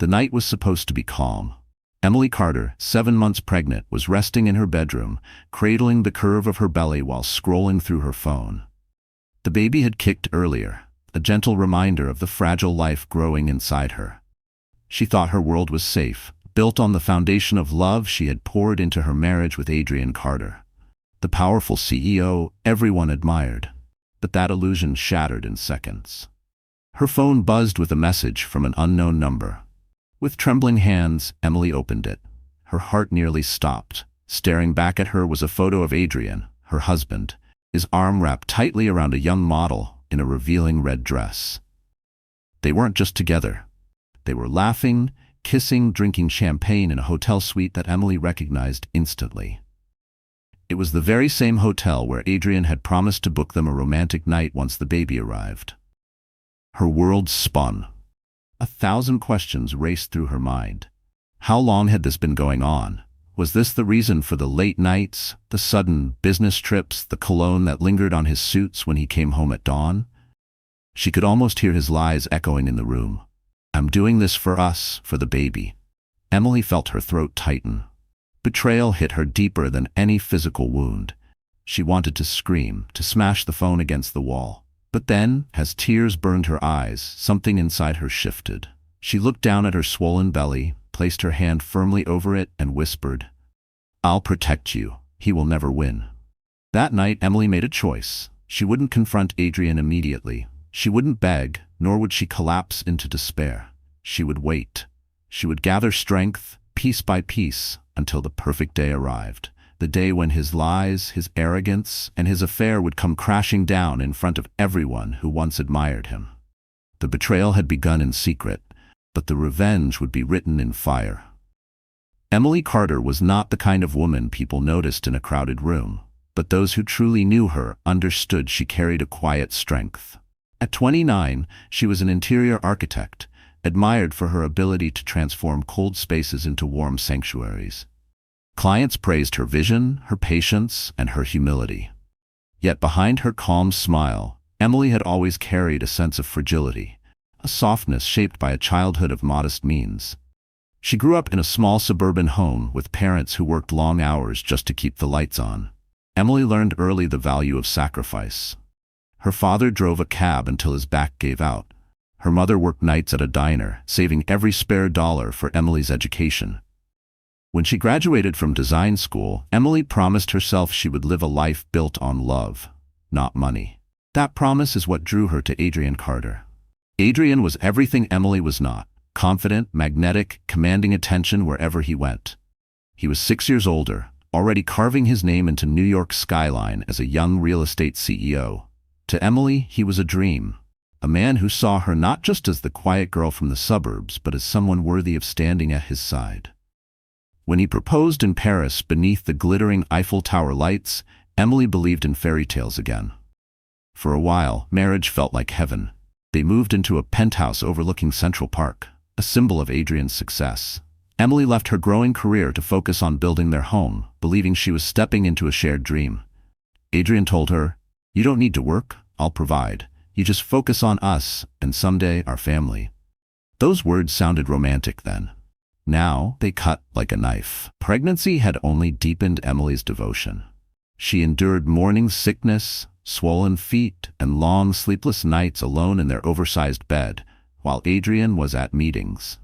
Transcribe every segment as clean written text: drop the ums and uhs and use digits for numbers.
The night was supposed to be calm. Emily Carter, 7 months pregnant, was resting in her bedroom, cradling the curve of her belly while scrolling through her phone. The baby had kicked earlier, a gentle reminder of the fragile life growing inside her. She thought her world was safe, built on the foundation of love she had poured into her marriage with Adrian Carter. The powerful CEO everyone admired. But that illusion shattered in seconds. Her phone buzzed with a message from an unknown number. With trembling hands, Emily opened it. Her heart nearly stopped. Staring back at her was a photo of Adrian, her husband, his arm wrapped tightly around a young model in a revealing red dress. They weren't just together. They were laughing, kissing, drinking champagne in a hotel suite that Emily recognized instantly. It was the very same hotel where Adrian had promised to book them a romantic night once the baby arrived. Her world spun. 1,000 questions raced through her mind. How long had this been going on? Was this the reason for the late nights, the sudden business trips, the cologne that lingered on his suits when he came home at dawn? She could almost hear his lies echoing in the room. "I'm doing this for us, for the baby." Emily felt her throat tighten. Betrayal hit her deeper than any physical wound. She wanted to scream, to smash the phone against the wall. But then, as tears burned her eyes, something inside her shifted. She looked down at her swollen belly, placed her hand firmly over it, and whispered, "I'll protect you. He will never win." That night, Emily made a choice. She wouldn't confront Adrian immediately. She wouldn't beg, nor would she collapse into despair. She would wait. She would gather strength, piece by piece, until the perfect day arrived. The day when his lies, his arrogance, and his affair would come crashing down in front of everyone who once admired him. The betrayal had begun in secret, but the revenge would be written in fire. Emily Carter was not the kind of woman people noticed in a crowded room, but those who truly knew her understood she carried a quiet strength. At 29, she was an interior architect, admired for her ability to transform cold spaces into warm sanctuaries. Clients praised her vision, her patience, and her humility. Yet behind her calm smile, Emily had always carried a sense of fragility, a softness shaped by a childhood of modest means. She grew up in a small suburban home with parents who worked long hours just to keep the lights on. Emily learned early the value of sacrifice. Her father drove a cab until his back gave out. Her mother worked nights at a diner, saving every spare dollar for Emily's education. When she graduated from design school, Emily promised herself she would live a life built on love, not money. That promise is what drew her to Adrian Carter. Adrian was everything Emily was not: confident, magnetic, commanding attention wherever he went. He was 6 years older, already carving his name into New York's skyline as a young real estate CEO. To Emily, he was a dream. A man who saw her not just as the quiet girl from the suburbs, but as someone worthy of standing at his side. When he proposed in Paris beneath the glittering Eiffel Tower lights, Emily believed in fairy tales again. For a while, marriage felt like heaven. They moved into a penthouse overlooking Central Park, a symbol of Adrian's success. Emily left her growing career to focus on building their home, believing she was stepping into a shared dream. Adrian told her, "You don't need to work, I'll provide. You just focus on us, and someday our family." Those words sounded romantic then. Now they cut like a knife. Pregnancy had only deepened Emily's devotion. She endured morning sickness, swollen feet, and long sleepless nights alone in their oversized bed, while Adrian was at meetings.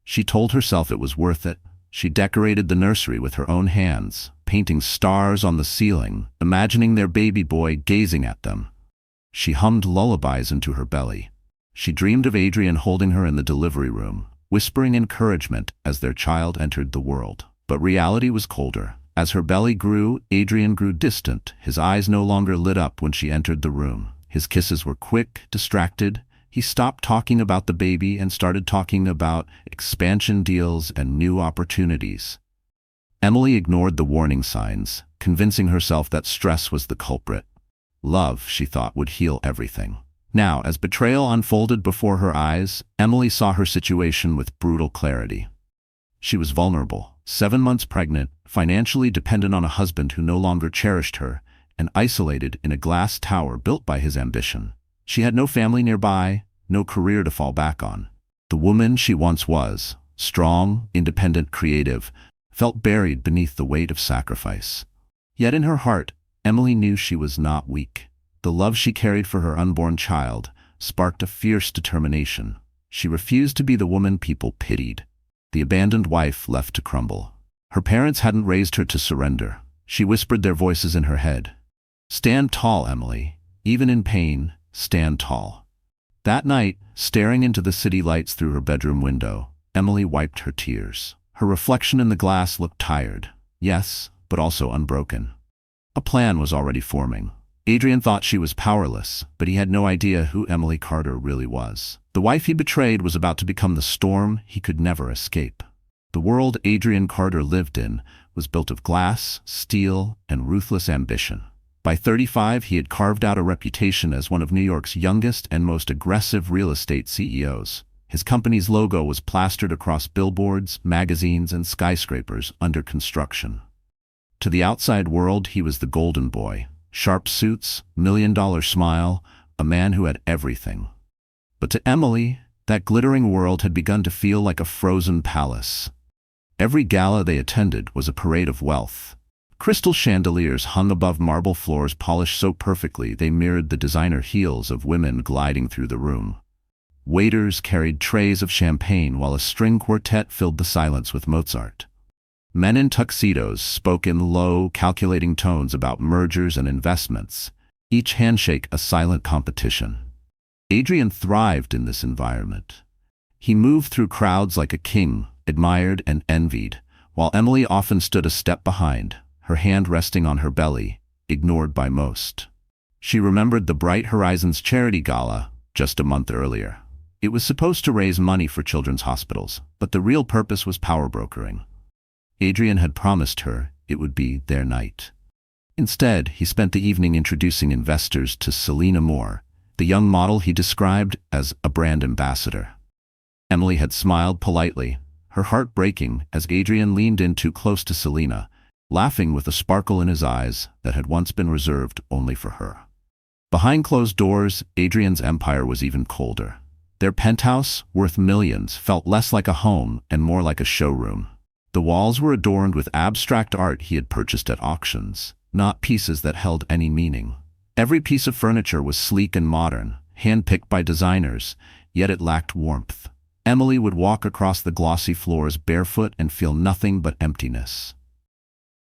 She told herself it was worth it. She decorated the nursery with her own hands, painting stars on the ceiling, imagining their baby boy gazing at them. She hummed lullabies into her belly. She dreamed of Adrian holding her in the delivery room, whispering encouragement as their child entered the world. But reality was colder. As her belly grew, Adrian grew distant. His eyes no longer lit up when she entered the room. His kisses were quick, distracted. He stopped talking about the baby and started talking about expansion deals and new opportunities. Emily ignored the warning signs, convincing herself that stress was the culprit. Love, she thought, would heal everything. Now, as betrayal unfolded before her eyes, Emily saw her situation with brutal clarity. She was vulnerable, 7 months pregnant, financially dependent on a husband who no longer cherished her, and isolated in a glass tower built by his ambition. She had no family nearby, no career to fall back on. The woman she once was, strong, independent, creative, felt buried beneath the weight of sacrifice. Yet in her heart, Emily knew she was not weak. The love she carried for her unborn child sparked a fierce determination. She refused to be the woman people pitied, the abandoned wife left to crumble. Her parents hadn't raised her to surrender. She whispered their voices in her head. "Stand tall, Emily. Even in pain, stand tall." That night, staring into the city lights through her bedroom window, Emily wiped her tears. Her reflection in the glass looked tired, yes, but also unbroken. A plan was already forming. Adrian thought she was powerless, but he had no idea who Emily Carter really was. The wife he betrayed was about to become the storm he could never escape. The world Adrian Carter lived in was built of glass, steel, and ruthless ambition. By 35, he had carved out a reputation as one of New York's youngest and most aggressive real estate CEOs. His company's logo was plastered across billboards, magazines, and skyscrapers under construction. To the outside world, he was the golden boy. Sharp suits, million-dollar smile, a man who had everything. But to Emily, that glittering world had begun to feel like a frozen palace. Every gala they attended was a parade of wealth. Crystal chandeliers hung above marble floors polished so perfectly they mirrored the designer heels of women gliding through the room. Waiters carried trays of champagne while a string quartet filled the silence with Mozart. Men in tuxedos spoke in low, calculating tones about mergers and investments, each handshake a silent competition. Adrian thrived in this environment. He moved through crowds like a king, admired and envied, while Emily often stood a step behind, her hand resting on her belly, ignored by most. She remembered the Bright Horizons charity gala just a month earlier. It was supposed to raise money for children's hospitals, but the real purpose was power brokering. Adrian had promised her it would be their night. Instead, he spent the evening introducing investors to Selena Moore, the young model he described as a brand ambassador. Emily had smiled politely, her heart breaking as Adrian leaned in too close to Selena, laughing with a sparkle in his eyes that had once been reserved only for her. Behind closed doors, Adrian's empire was even colder. Their penthouse, worth millions, felt less like a home and more like a showroom. The walls were adorned with abstract art he had purchased at auctions, not pieces that held any meaning. Every piece of furniture was sleek and modern, hand-picked by designers, yet it lacked warmth. Emily would walk across the glossy floors barefoot and feel nothing but emptiness.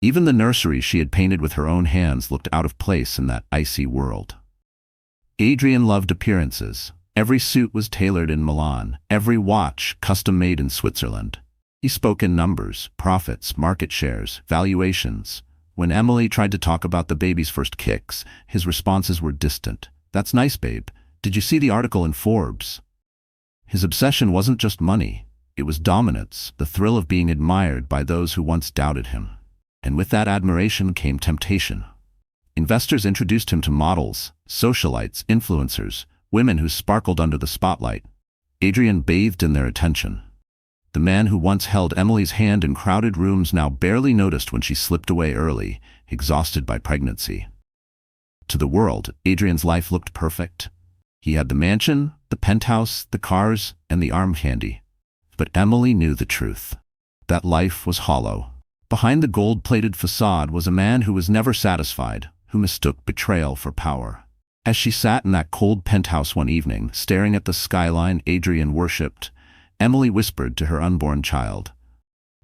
Even the nursery she had painted with her own hands looked out of place in that icy world. Adrian loved appearances. Every suit was tailored in Milan, every watch custom-made in Switzerland. He spoke in numbers, profits, market shares, valuations. When Emily tried to talk about the baby's first kicks, his responses were distant. "That's nice, babe. Did you see the article in Forbes?" His obsession wasn't just money. It was dominance, the thrill of being admired by those who once doubted him. And with that admiration came temptation. Investors introduced him to models, socialites, influencers, women who sparkled under the spotlight. Adrian bathed in their attention. The man who once held Emily's hand in crowded rooms now barely noticed when she slipped away early, exhausted by pregnancy. To the world, Adrian's life looked perfect. He had the mansion, the penthouse, the cars, and the arm candy. But Emily knew the truth. That life was hollow. Behind the gold-plated facade was a man who was never satisfied, who mistook betrayal for power. As she sat in that cold penthouse one evening, staring at the skyline Adrian worshipped, Emily whispered to her unborn child,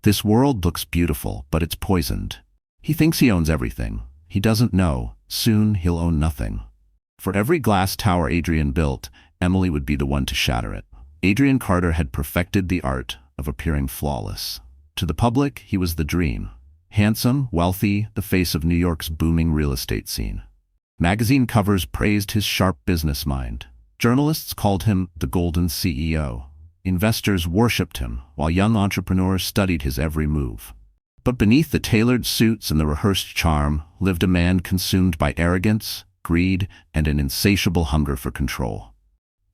"This world looks beautiful, but it's poisoned. He thinks he owns everything. He doesn't know. Soon he'll own nothing." For every glass tower Adrian built, Emily would be the one to shatter it. Adrian Carter had perfected the art of appearing flawless. To the public, he was the dream. Handsome, wealthy, the face of New York's booming real estate scene. Magazine covers praised his sharp business mind. Journalists called him the Golden CEO. Investors worshipped him, while young entrepreneurs studied his every move. But beneath the tailored suits and the rehearsed charm lived a man consumed by arrogance, greed, and an insatiable hunger for control.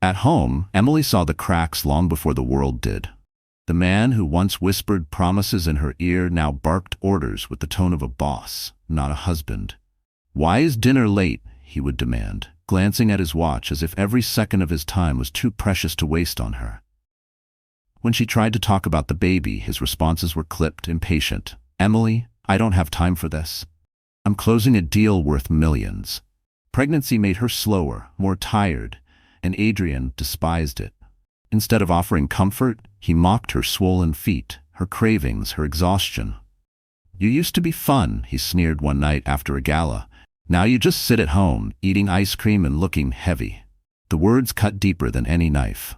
At home, Emily saw the cracks long before the world did. The man who once whispered promises in her ear now barked orders with the tone of a boss, not a husband. "Why is dinner late?" he would demand, glancing at his watch as if every second of his time was too precious to waste on her. When she tried to talk about the baby, his responses were clipped, impatient. "Emily, I don't have time for this. I'm closing a deal worth millions." Pregnancy made her slower, more tired, and Adrian despised it. Instead of offering comfort, he mocked her swollen feet, her cravings, her exhaustion. "You used to be fun," he sneered one night after a gala. "Now you just sit at home, eating ice cream and looking heavy." The words cut deeper than any knife.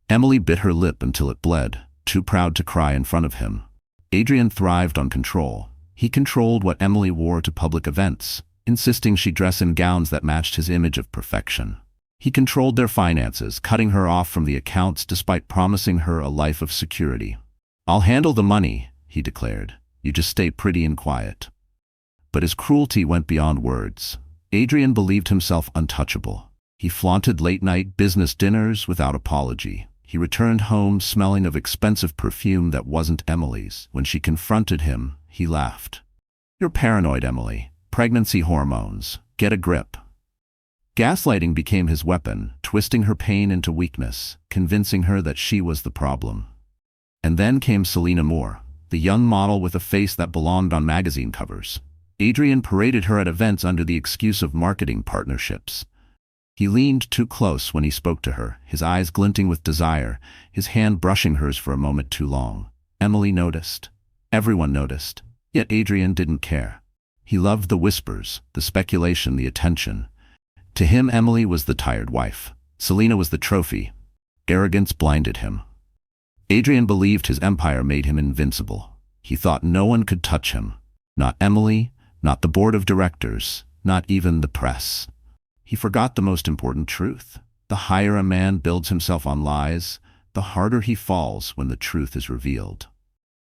Emily bit her lip until it bled, too proud to cry in front of him. Adrian thrived on control. He controlled what Emily wore to public events, insisting she dress in gowns that matched his image of perfection. He controlled their finances, cutting her off from the accounts despite promising her a life of security. "I'll handle the money," he declared. "You just stay pretty and quiet." But his cruelty went beyond words. Adrian believed himself untouchable. He flaunted late-night business dinners without apology. He returned home smelling of expensive perfume that wasn't Emily's. When she confronted him, he laughed. "You're paranoid, Emily. Pregnancy hormones. Get a grip." Gaslighting became his weapon, twisting her pain into weakness, convincing her that she was the problem. And then came Selena Moore, the young model with a face that belonged on magazine covers. Adrian paraded her at events under the excuse of marketing partnerships. He leaned too close when he spoke to her, his eyes glinting with desire, his hand brushing hers for a moment too long. Emily noticed. Everyone noticed. Yet Adrian didn't care. He loved the whispers, the speculation, the attention. To him, Emily was the tired wife. Selena was the trophy. Arrogance blinded him. Adrian believed his empire made him invincible. He thought no one could touch him. Not Emily, not the board of directors, not even the press. He forgot the most important truth. The higher a man builds himself on lies, the harder he falls when the truth is revealed.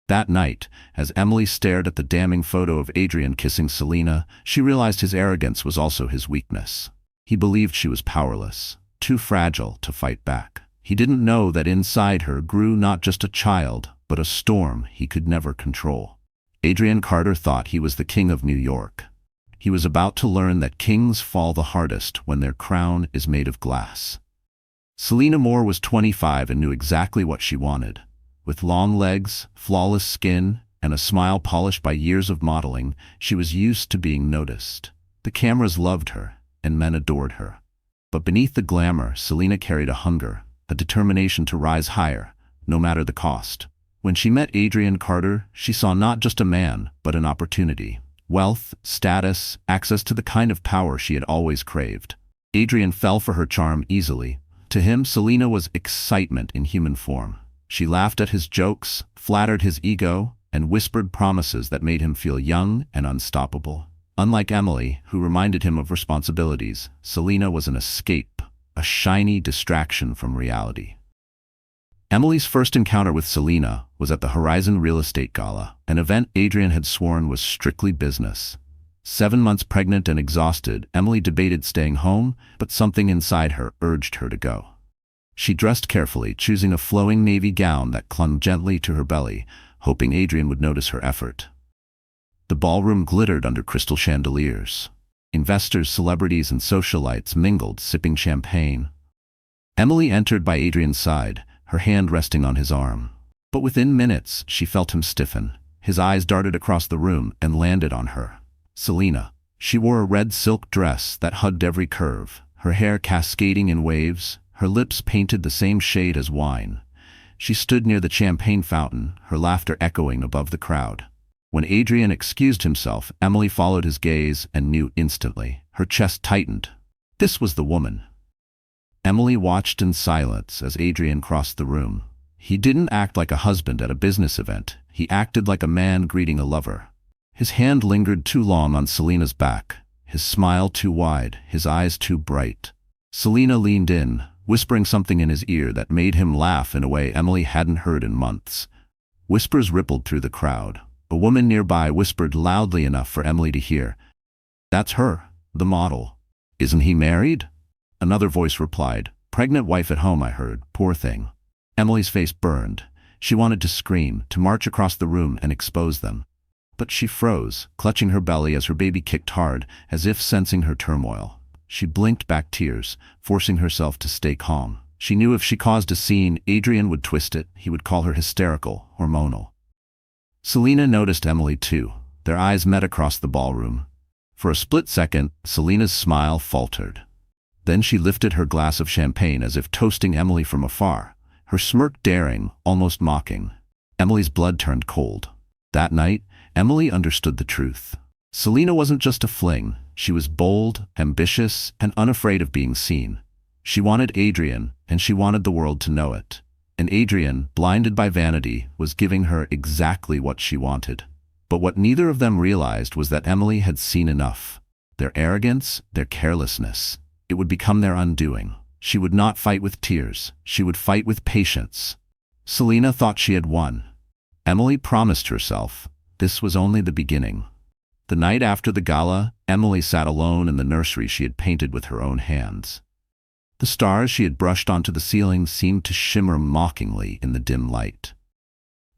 That night, as Emily stared at the damning photo of Adrian kissing Selena, she realized his arrogance was also his weakness. He believed she was powerless, too fragile to fight back. He didn't know that inside her grew not just a child, but a storm he could never control. Adrian Carter thought he was the king of New York. He was about to learn that kings fall the hardest when their crown is made of glass. Selena Moore was 25 and knew exactly what she wanted. With long legs, flawless skin, and a smile polished by years of modeling, she was used to being noticed. The cameras loved her, and men adored her. But beneath the glamour, Selena carried a hunger, a determination to rise higher, no matter the cost. When she met Adrian Carter, she saw not just a man, but an opportunity. Wealth, status, access to the kind of power she had always craved. Adrian fell for her charm easily. To him, Selena was excitement in human form. She laughed at his jokes, flattered his ego, and whispered promises that made him feel young and unstoppable. Unlike Emily, who reminded him of responsibilities, Selena was an escape, a shiny distraction from reality. Emily's first encounter with Selena was at the Horizon Real Estate Gala, an event Adrian had sworn was strictly business. 7 months pregnant and exhausted, Emily debated staying home, but something inside her urged her to go. She dressed carefully, choosing a flowing navy gown that clung gently to her belly, hoping Adrian would notice her effort. The ballroom glittered under crystal chandeliers. Investors, celebrities, and socialites mingled, sipping champagne. Emily entered by Adrian's side, her hand resting on his arm. But within minutes, she felt him stiffen. His eyes darted across the room and landed on her. Selena. She wore a red silk dress that hugged every curve, her hair cascading in waves, her lips painted the same shade as wine. She stood near the champagne fountain, her laughter echoing above the crowd. When Adrian excused himself, Emily followed his gaze and knew instantly. Her chest tightened. This was the woman. Emily watched in silence as Adrian crossed the room. He didn't act like a husband at a business event. He acted like a man greeting a lover. His hand lingered too long on Selena's back, his smile too wide, his eyes too bright. Selena leaned in, whispering something in his ear that made him laugh in a way Emily hadn't heard in months. Whispers rippled through the crowd. A woman nearby whispered loudly enough for Emily to hear. "That's her, the model. Isn't he married?" Another voice replied. "Pregnant wife at home, I heard. Poor thing." Emily's face burned. She wanted to scream, to march across the room and expose them. But she froze, clutching her belly as her baby kicked hard, as if sensing her turmoil. She blinked back tears, forcing herself to stay calm. She knew if she caused a scene, Adrian would twist it. He would call her hysterical, hormonal. Selena noticed Emily too. Their eyes met across the ballroom. For a split second, Selena's smile faltered. Then she lifted her glass of champagne as if toasting Emily from afar, her smirk daring, almost mocking. Emily's blood turned cold. That night, Emily understood the truth. Selena wasn't just a fling. She was bold, ambitious, and unafraid of being seen. She wanted Adrian, and she wanted the world to know it. And Adrian, blinded by vanity, was giving her exactly what she wanted. But what neither of them realized was that Emily had seen enough. Their arrogance, their carelessness. It would become their undoing. She would not fight with tears. She would fight with patience. Selena thought she had won. Emily promised herself this was only the beginning. The night after the gala, Emily sat alone in the nursery she had painted with her own hands. The stars she had brushed onto the ceiling seemed to shimmer mockingly in the dim light.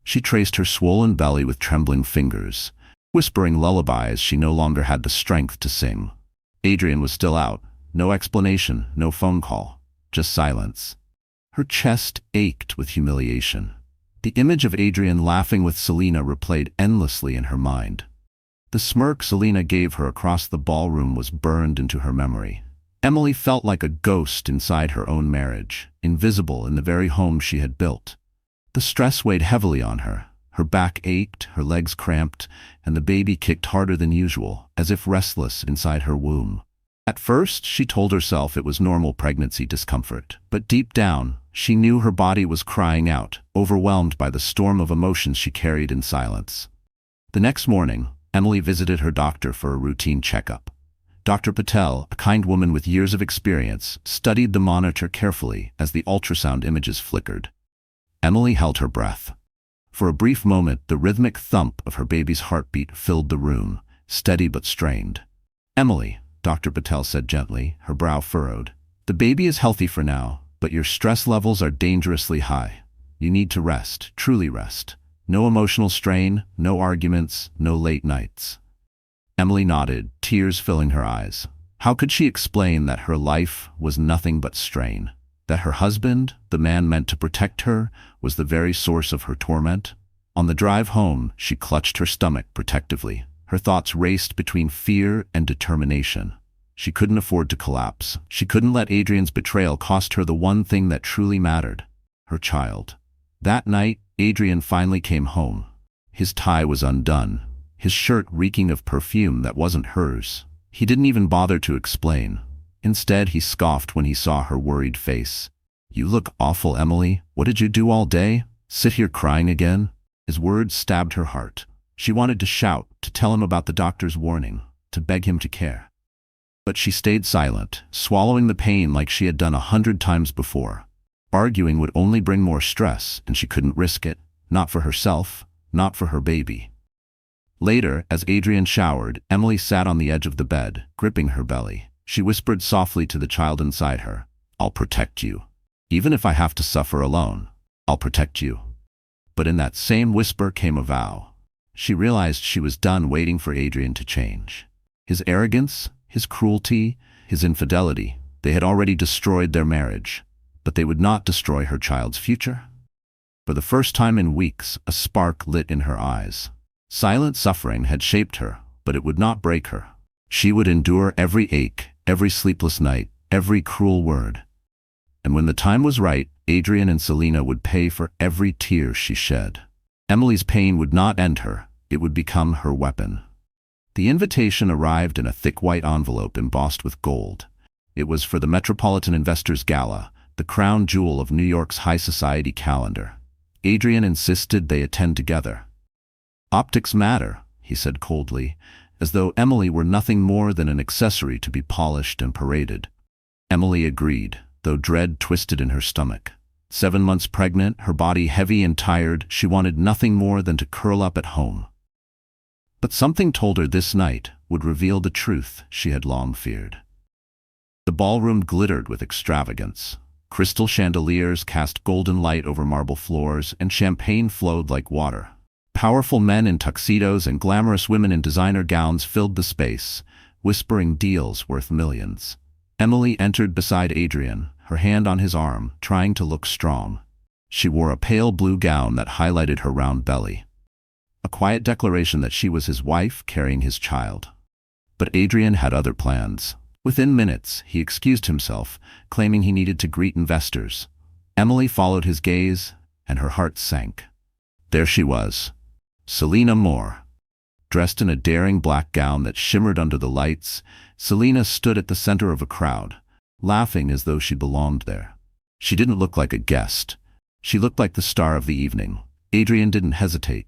She traced her swollen belly with trembling fingers, whispering lullabies she no longer had the strength to sing. Adrian was still out. No explanation, no phone call, just silence. Her chest ached with humiliation. The image of Adrian laughing with Selena replayed endlessly in her mind. The smirk Selena gave her across the ballroom was burned into her memory. Emily felt like a ghost inside her own marriage, invisible in the very home she had built. The stress weighed heavily on her. Her back ached, her legs cramped, and the baby kicked harder than usual, as if restless inside her womb. At first, she told herself it was normal pregnancy discomfort, but deep down, she knew her body was crying out, overwhelmed by the storm of emotions she carried in silence. The next morning, Emily visited her doctor for a routine checkup. Dr. Patel, a kind woman with years of experience, studied the monitor carefully as the ultrasound images flickered. Emily held her breath. For a brief moment, the rhythmic thump of her baby's heartbeat filled the room, steady but strained. "Emily," Dr. Patel said gently, her brow furrowed. "The baby is healthy for now, but your stress levels are dangerously high. You need to rest, truly rest. No emotional strain, no arguments, no late nights." Emily nodded, tears filling her eyes. How could she explain that her life was nothing but strain? That her husband, the man meant to protect her, was the very source of her torment? On the drive home, she clutched her stomach protectively. Her thoughts raced between fear and determination. She couldn't afford to collapse. She couldn't let Adrian's betrayal cost her the one thing that truly mattered: her child. That night, Adrian finally came home. His tie was undone, his shirt reeking of perfume that wasn't hers. He didn't even bother to explain. Instead, he scoffed when he saw her worried face. "You look awful, Emily. What did you do all day? Sit here crying again?" His words stabbed her heart. She wanted to shout, to tell him about the doctor's warning, to beg him to care. But she stayed silent, swallowing the pain like she had done 100 times before. Arguing would only bring more stress, and she couldn't risk it. Not for herself, not for her baby. Later, as Adrian showered, Emily sat on the edge of the bed, gripping her belly. She whispered softly to the child inside her, "I'll protect you. Even if I have to suffer alone, I'll protect you." But in that same whisper came a vow. She realized she was done waiting for Adrian to change. His arrogance, his cruelty, his infidelity, they had already destroyed their marriage. But they would not destroy her child's future. For the first time in weeks, a spark lit in her eyes. Silent suffering had shaped her, but it would not break her. She would endure every ache, every sleepless night, every cruel word. And when the time was right, Adrian and Selena would pay for every tear she shed. Emily's pain would not end her, it would become her weapon. The invitation arrived in a thick white envelope embossed with gold. It was for the Metropolitan Investors Gala, the crown jewel of New York's high society calendar. Adrian insisted they attend together. "Optics matter," he said coldly, as though Emily were nothing more than an accessory to be polished and paraded. Emily agreed, though dread twisted in her stomach. 7 months pregnant, her body heavy and tired, she wanted nothing more than to curl up at home. But something told her this night would reveal the truth she had long feared. The ballroom glittered with extravagance. Crystal chandeliers cast golden light over marble floors, and champagne flowed like water. Powerful men in tuxedos and glamorous women in designer gowns filled the space, whispering deals worth millions. Emily entered beside Adrian, her hand on his arm, trying to look strong. She wore a pale blue gown that highlighted her round belly. A quiet declaration that she was his wife carrying his child. But Adrian had other plans. Within minutes, he excused himself, claiming he needed to greet investors. Emily followed his gaze, and her heart sank. There she was, Selena Moore. Dressed in a daring black gown that shimmered under the lights, Selena stood at the center of a crowd, laughing as though she belonged there. She didn't look like a guest. She looked like the star of the evening. Adrian didn't hesitate.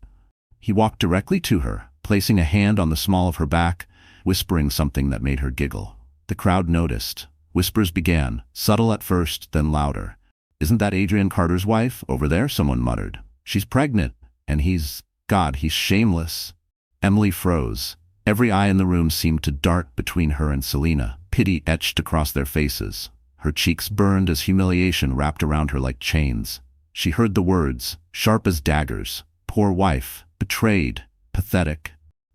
He walked directly to her, placing a hand on the small of her back, whispering something that made her giggle. The crowd noticed. Whispers began, subtle at first, then louder. "Isn't that Adrian Carter's wife, over there?" someone muttered. "She's pregnant, and he's shameless." Emily froze. Every eye in the room seemed to dart between her and Selena. Pity etched across their faces. Her cheeks burned as humiliation wrapped around her like chains. She heard the words, sharp as daggers. Poor wife, betrayed, pathetic.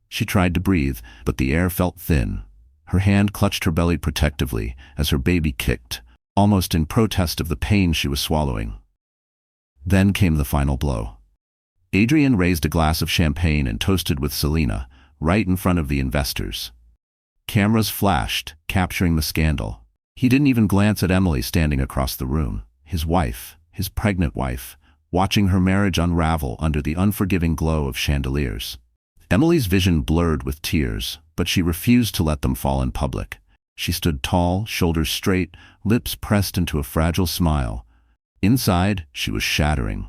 She tried to breathe, but the air felt thin. Her hand clutched her belly protectively as her baby kicked, almost in protest of the pain she was swallowing. Then came the final blow. Adrian raised a glass of champagne and toasted with Selena, right in front of the investors. Cameras flashed, capturing the scandal. He didn't even glance at Emily standing across the room, his wife, his pregnant wife, watching her marriage unravel under the unforgiving glow of chandeliers. Emily's vision blurred with tears, but she refused to let them fall in public. She stood tall, shoulders straight, lips pressed into a fragile smile. Inside, she was shattering.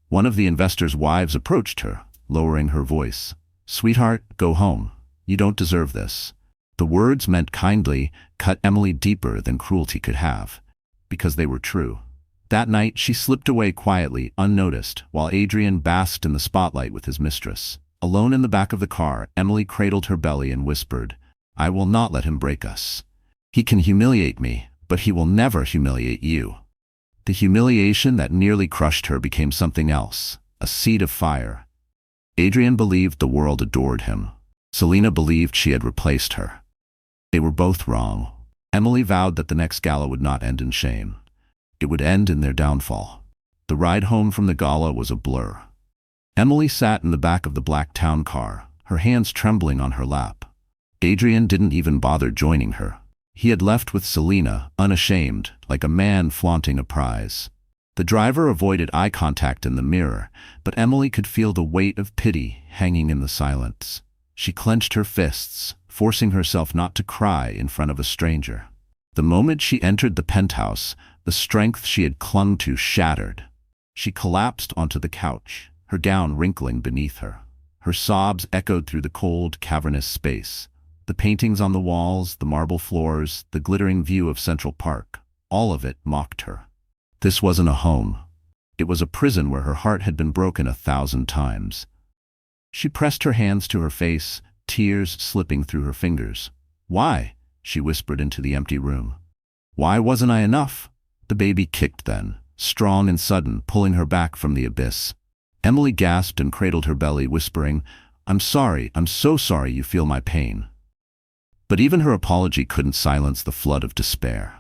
One of the investors' wives approached her, lowering her voice. "Sweetheart, go home. You don't deserve this." The words, meant kindly, cut Emily deeper than cruelty could have, because they were true. That night, she slipped away quietly, unnoticed, while Adrian basked in the spotlight with his mistress. Alone in the back of the car, Emily cradled her belly and whispered, "I will not let him break us. He can humiliate me, but he will never humiliate you." The humiliation that nearly crushed her became something else, a seed of fire. Adrian believed the world adored him. Selena believed she had replaced her. They were both wrong. Emily vowed that the next gala would not end in shame. It would end in their downfall. The ride home from the gala was a blur. Emily sat in the back of the black town car, her hands trembling on her lap. Adrian didn't even bother joining her. He had left with Selena, unashamed, like a man flaunting a prize. The driver avoided eye contact in the mirror, but Emily could feel the weight of pity hanging in the silence. She clenched her fists, forcing herself not to cry in front of a stranger. The moment she entered the penthouse, the strength she had clung to shattered. She collapsed onto the couch, her gown wrinkling beneath her. Her sobs echoed through the cold, cavernous space. The paintings on the walls, the marble floors, the glittering view of Central Park, all of it mocked her. This wasn't a home. It was a prison where her heart had been broken 1,000 times. She pressed her hands to her face, tears slipping through her fingers. "Why?" she whispered into the empty room. "Why wasn't I enough?" The baby kicked then, strong and sudden, pulling her back from the abyss. Emily gasped and cradled her belly, whispering, I'm so sorry you feel my pain." But even her apology couldn't silence the flood of despair.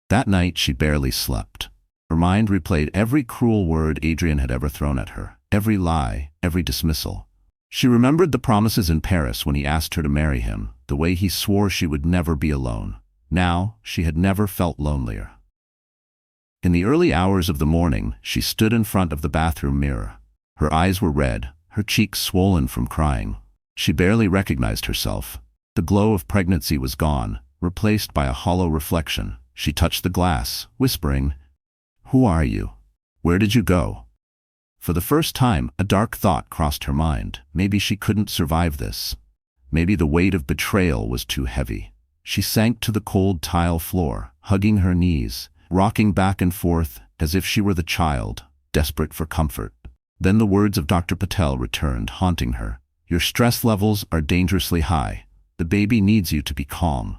That night she barely slept. Her mind replayed every cruel word Adrian had ever thrown at her, every lie, every dismissal. She remembered the promises in Paris when he asked her to marry him, the way he swore she would never be alone. Now, she had never felt lonelier. In the early hours of the morning, she stood in front of the bathroom mirror. Her eyes were red, her cheeks swollen from crying. She barely recognized herself. The glow of pregnancy was gone, replaced by a hollow reflection. She touched the glass, whispering, "Who are you? Where did you go?" For the first time, a dark thought crossed her mind. Maybe she couldn't survive this. Maybe the weight of betrayal was too heavy. She sank to the cold tile floor, hugging her knees, rocking back and forth as if she were the child, desperate for comfort. Then the words of Dr. Patel returned, haunting her. "Your stress levels are dangerously high. The baby needs you to be calm."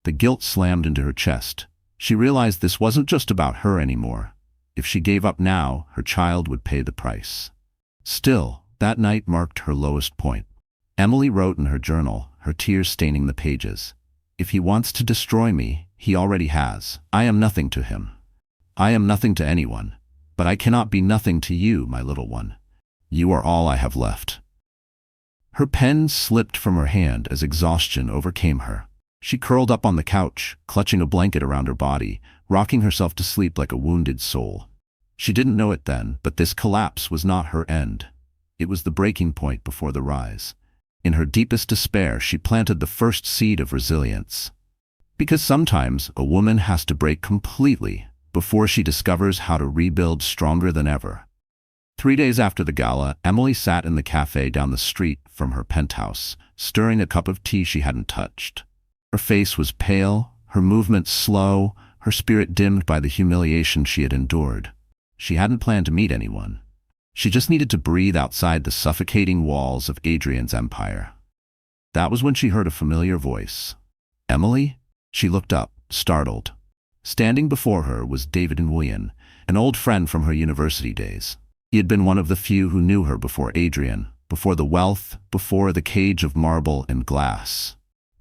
The guilt slammed into her chest. She realized this wasn't just about her anymore. If she gave up now, her child would pay the price. Still, that night marked her lowest point. Emily wrote in her journal, her tears staining the pages. "If he wants to destroy me, he already has. I am nothing to him. I am nothing to anyone, but I cannot be nothing to you, my little one. You are all I have left." Her pen slipped from her hand as exhaustion overcame her. She curled up on the couch, clutching a blanket around her body, rocking herself to sleep like a wounded soul. She didn't know it then, but this collapse was not her end. It was the breaking point before the rise. In her deepest despair, she planted the first seed of resilience. Because sometimes a woman has to break completely before she discovers how to rebuild stronger than ever. 3 days after the gala, Emily sat in the cafe down the street from her penthouse, stirring a cup of tea she hadn't touched. Her face was pale, her movements slow, her spirit dimmed by the humiliation she had endured. She hadn't planned to meet anyone. She just needed to breathe outside the suffocating walls of Adrian's empire. That was when she heard a familiar voice. "Emily?" She looked up, startled. Standing before her was David Nguyen, an old friend from her university days. He had been one of the few who knew her before Adrian, before the wealth, before the cage of marble and glass.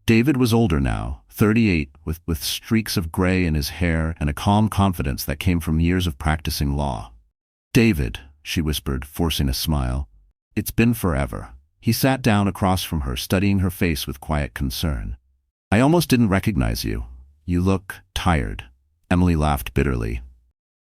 David was older now, 38, with streaks of gray in his hair and a calm confidence that came from years of practicing law. "David," she whispered, forcing a smile. "It's been forever." He sat down across from her, studying her face with quiet concern. "I almost didn't recognize you. You look tired." Emily laughed bitterly.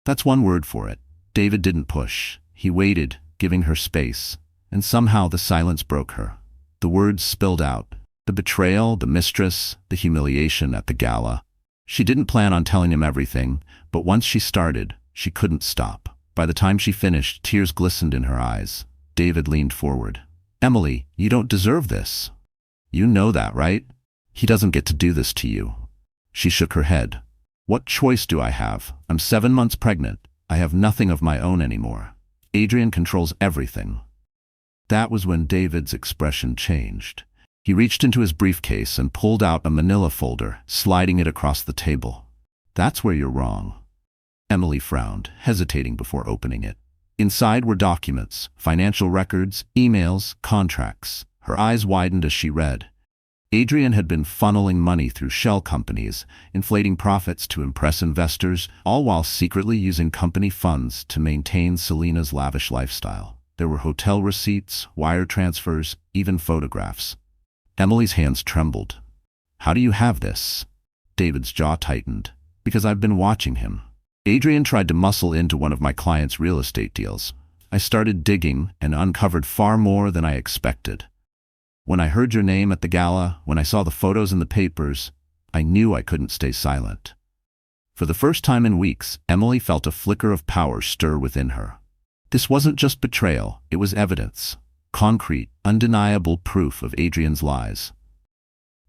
"That's one word for it." David didn't push. He waited, giving her space, and somehow the silence broke her. The words spilled out. The betrayal, the mistress, the humiliation at the gala. She didn't plan on telling him everything, but once she started, she couldn't stop. By the time she finished, tears glistened in her eyes. David leaned forward. "Emily, you don't deserve this. You know that, right? He doesn't get to do this to you." She shook her head. "What choice do I have? I'm 7 months pregnant. I have nothing of my own anymore. Adrian controls everything." That was when David's expression changed. He reached into his briefcase and pulled out a manila folder, sliding it across the table. "That's where you're wrong." Emily frowned, hesitating before opening it. Inside were documents, financial records, emails, contracts. Her eyes widened as she read. Adrian had been funneling money through shell companies, inflating profits to impress investors, all while secretly using company funds to maintain Selena's lavish lifestyle. There were hotel receipts, wire transfers, even photographs. Emily's hands trembled. "How do you have this?" David's jaw tightened. "Because I've been watching him. Adrian tried to muscle into one of my clients' real estate deals. I started digging and uncovered far more than I expected. When I heard your name at the gala, when I saw the photos in the papers, I knew I couldn't stay silent." For the first time in weeks, Emily felt a flicker of power stir within her. This wasn't just betrayal, it was evidence. Concrete, undeniable proof of Adrian's lies.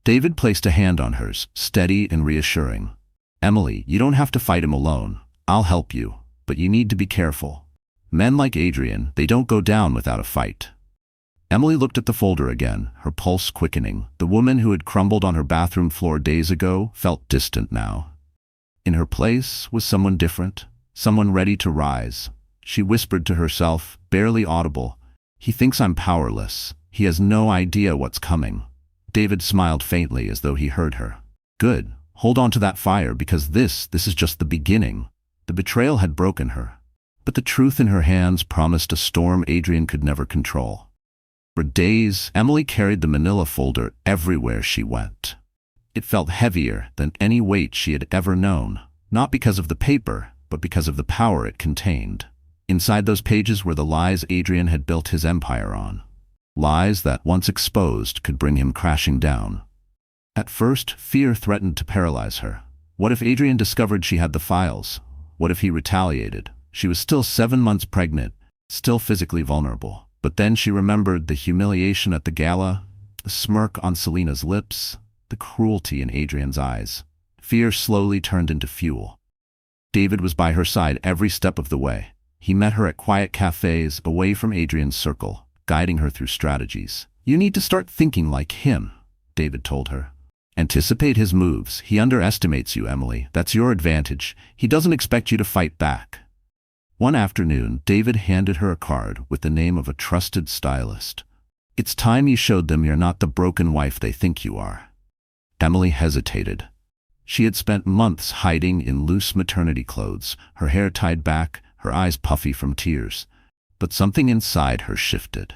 David placed a hand on hers, steady and reassuring. "Emily, you don't have to fight him alone. I'll help you, but you need to be careful. Men like Adrian, they don't go down without a fight." Emily looked at the folder again, her pulse quickening. The woman who had crumbled on her bathroom floor days ago felt distant now. In her place was someone different, someone ready to rise. She whispered to herself, barely audible, "He thinks I'm powerless. He has no idea what's coming." David smiled faintly as though he heard her. "Good. Hold on to that fire because this is just the beginning." The betrayal had broken her, but the truth in her hands promised a storm Adrian could never control. For days, Emily carried the manila folder everywhere she went. It felt heavier than any weight she had ever known, not because of the paper, but because of the power it contained. Inside those pages were the lies Adrian had built his empire on. Lies that, once exposed, could bring him crashing down. At first, fear threatened to paralyze her. What if Adrian discovered she had the files? What if he retaliated? She was still 7 months pregnant, still physically vulnerable. But then she remembered the humiliation at the gala, the smirk on Selena's lips, the cruelty in Adrian's eyes. Fear slowly turned into fuel. David was by her side every step of the way. He met her at quiet cafes, away from Adrian's circle, guiding her through strategies. "You need to start thinking like him," David told her. "Anticipate his moves. He underestimates you, Emily. That's your advantage. He doesn't expect you to fight back." One afternoon, David handed her a card with the name of a trusted stylist. "It's time you showed them you're not the broken wife they think you are." Emily hesitated. She had spent months hiding in loose maternity clothes, her hair tied back, her eyes puffy from tears. But something inside her shifted.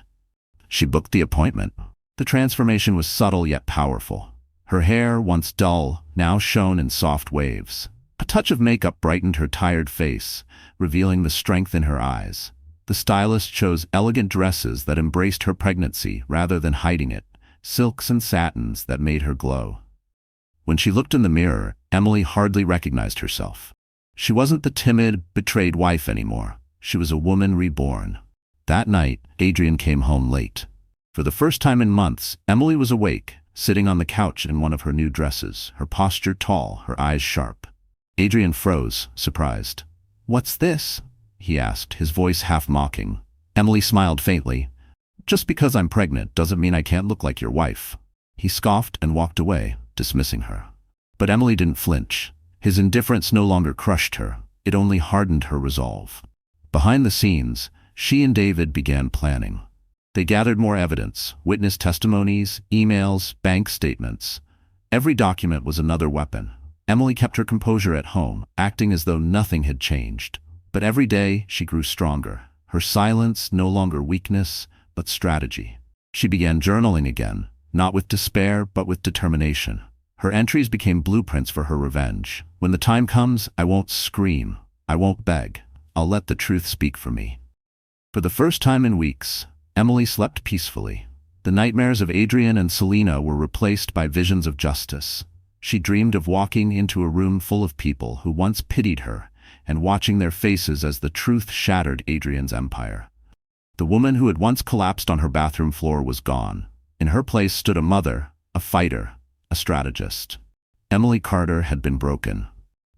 She booked the appointment. The transformation was subtle yet powerful. Her hair, once dull, now shone in soft waves. A touch of makeup brightened her tired face, revealing the strength in her eyes. The stylist chose elegant dresses that embraced her pregnancy rather than hiding it, silks and satins that made her glow. When she looked in the mirror, Emily hardly recognized herself. She wasn't the timid, betrayed wife anymore. She was a woman reborn. That night, Adrian came home late. For the first time in months, Emily was awake, sitting on the couch in one of her new dresses, her posture tall, her eyes sharp. Adrian froze, surprised. "What's this?" he asked, his voice half mocking. Emily smiled faintly. "Just because I'm pregnant doesn't mean I can't look like your wife." He scoffed and walked away, dismissing her. But Emily didn't flinch. His indifference no longer crushed her. It only hardened her resolve. Behind the scenes, she and David began planning. They gathered more evidence, witness testimonies, emails, bank statements. Every document was another weapon. Emily kept her composure at home, acting as though nothing had changed. But every day, she grew stronger. Her silence no longer weakness, but strategy. She began journaling again, not with despair, but with determination. Her entries became blueprints for her revenge. "When the time comes, I won't scream. I won't beg. I'll let the truth speak for me." For the first time in weeks, Emily slept peacefully. The nightmares of Adrian and Selena were replaced by visions of justice. She dreamed of walking into a room full of people who once pitied her and watching their faces as the truth shattered Adrian's empire. The woman who had once collapsed on her bathroom floor was gone. In her place stood a mother, a fighter, a strategist. Emily Carter had been broken.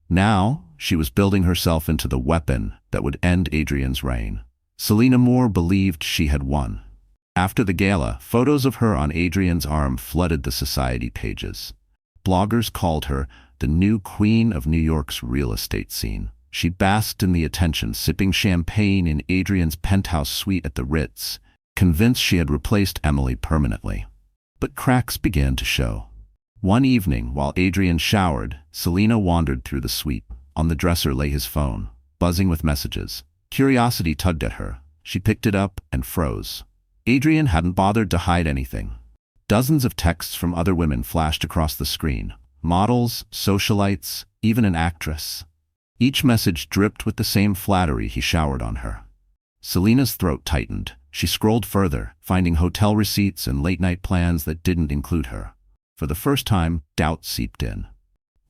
Now, she was building herself into the weapon that would end Adrian's reign. Selena Moore believed she had won. After the gala, photos of her on Adrian's arm flooded the society pages. Bloggers called her the new queen of New York's real estate scene. She basked in the attention, sipping champagne in Adrian's penthouse suite at the Ritz, convinced she had replaced Emily permanently. But cracks began to show. One evening, while Adrian showered, Selena wandered through the suite. On the dresser lay his phone, buzzing with messages. Curiosity tugged at her. She picked it up and froze. Adrian hadn't bothered to hide anything. Dozens of texts from other women flashed across the screen. Models, socialites, even an actress. Each message dripped with the same flattery he showered on her. Selena's throat tightened. She scrolled further, finding hotel receipts and late-night plans that didn't include her. For the first time, doubt seeped in.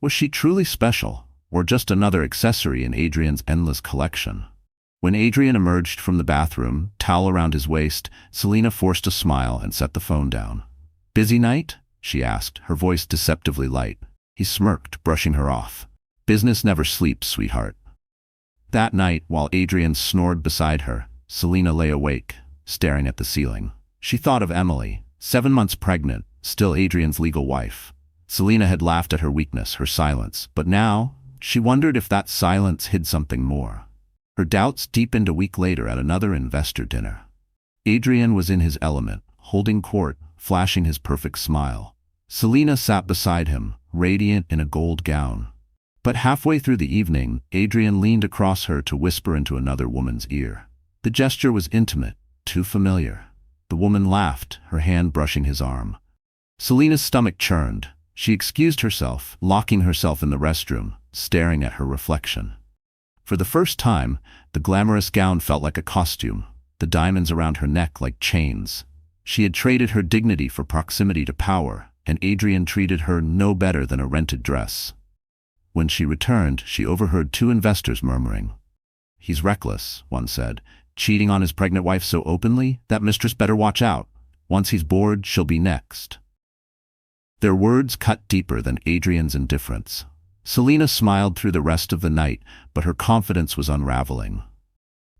Was she truly special, or just another accessory in Adrian's endless collection? When Adrian emerged from the bathroom, towel around his waist, Selena forced a smile and set the phone down. "Busy night?" she asked, her voice deceptively light. He smirked, brushing her off. "Business never sleeps, sweetheart." That night, while Adrian snored beside her, Selena lay awake, staring at the ceiling. She thought of Emily, 7 months pregnant, still Adrian's legal wife. Selena had laughed at her weakness, her silence, but now, she wondered if that silence hid something more. Her doubts deepened a week later at another investor dinner. Adrian was in his element, holding court, flashing his perfect smile. Selena sat beside him, radiant in a gold gown. But halfway through the evening, Adrian leaned across her to whisper into another woman's ear. The gesture was intimate, too familiar. The woman laughed, her hand brushing his arm. Selena's stomach churned. She excused herself, locking herself in the restroom, staring at her reflection. For the first time, the glamorous gown felt like a costume, the diamonds around her neck like chains. She had traded her dignity for proximity to power, and Adrian treated her no better than a rented dress. When she returned, she overheard 2 investors murmuring. "He's reckless," one said, "cheating on his pregnant wife so openly, that mistress better watch out. Once he's bored, she'll be next." Their words cut deeper than Adrian's indifference. Selena smiled through the rest of the night, but her confidence was unraveling.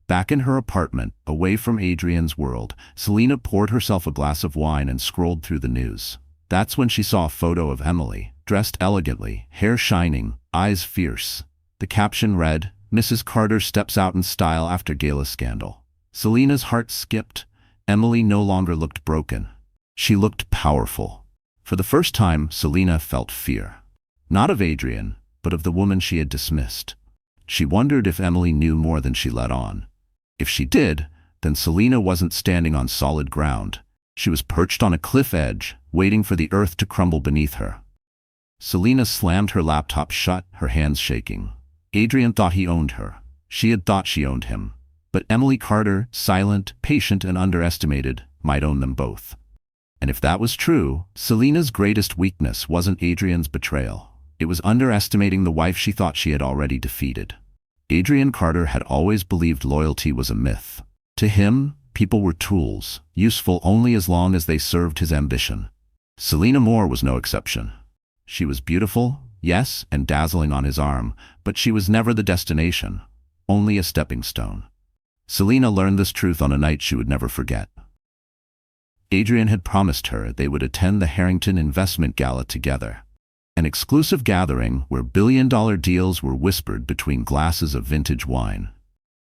Back in her apartment, away from Adrian's world, Selena poured herself a glass of wine and scrolled through the news. That's when she saw a photo of Emily, dressed elegantly, hair shining, eyes fierce. The caption read, "Mrs. Carter steps out in style after gala scandal." Selena's heart skipped. Emily no longer looked broken. She looked powerful. For the first time, Selena felt fear. Not of Adrian, but of the woman she had dismissed. She wondered if Emily knew more than she let on. If she did, then Selena wasn't standing on solid ground. She was perched on a cliff edge, waiting for the earth to crumble beneath her. Selena slammed her laptop shut, her hands shaking. Adrian thought he owned her. She had thought she owned him. But Emily Carter, silent, patient, and underestimated, might own them both. And if that was true, Selena's greatest weakness wasn't Adrian's betrayal. It was underestimating the wife she thought she had already defeated. Adrian Carter had always believed loyalty was a myth. To him, people were tools, useful only as long as they served his ambition. Selena Moore was no exception. She was beautiful, yes, and dazzling on his arm, but she was never the destination, only a stepping stone. Selena learned this truth on a night she would never forget. Adrian had promised her they would attend the Harrington Investment Gala together, an exclusive gathering where billion-dollar deals were whispered between glasses of vintage wine.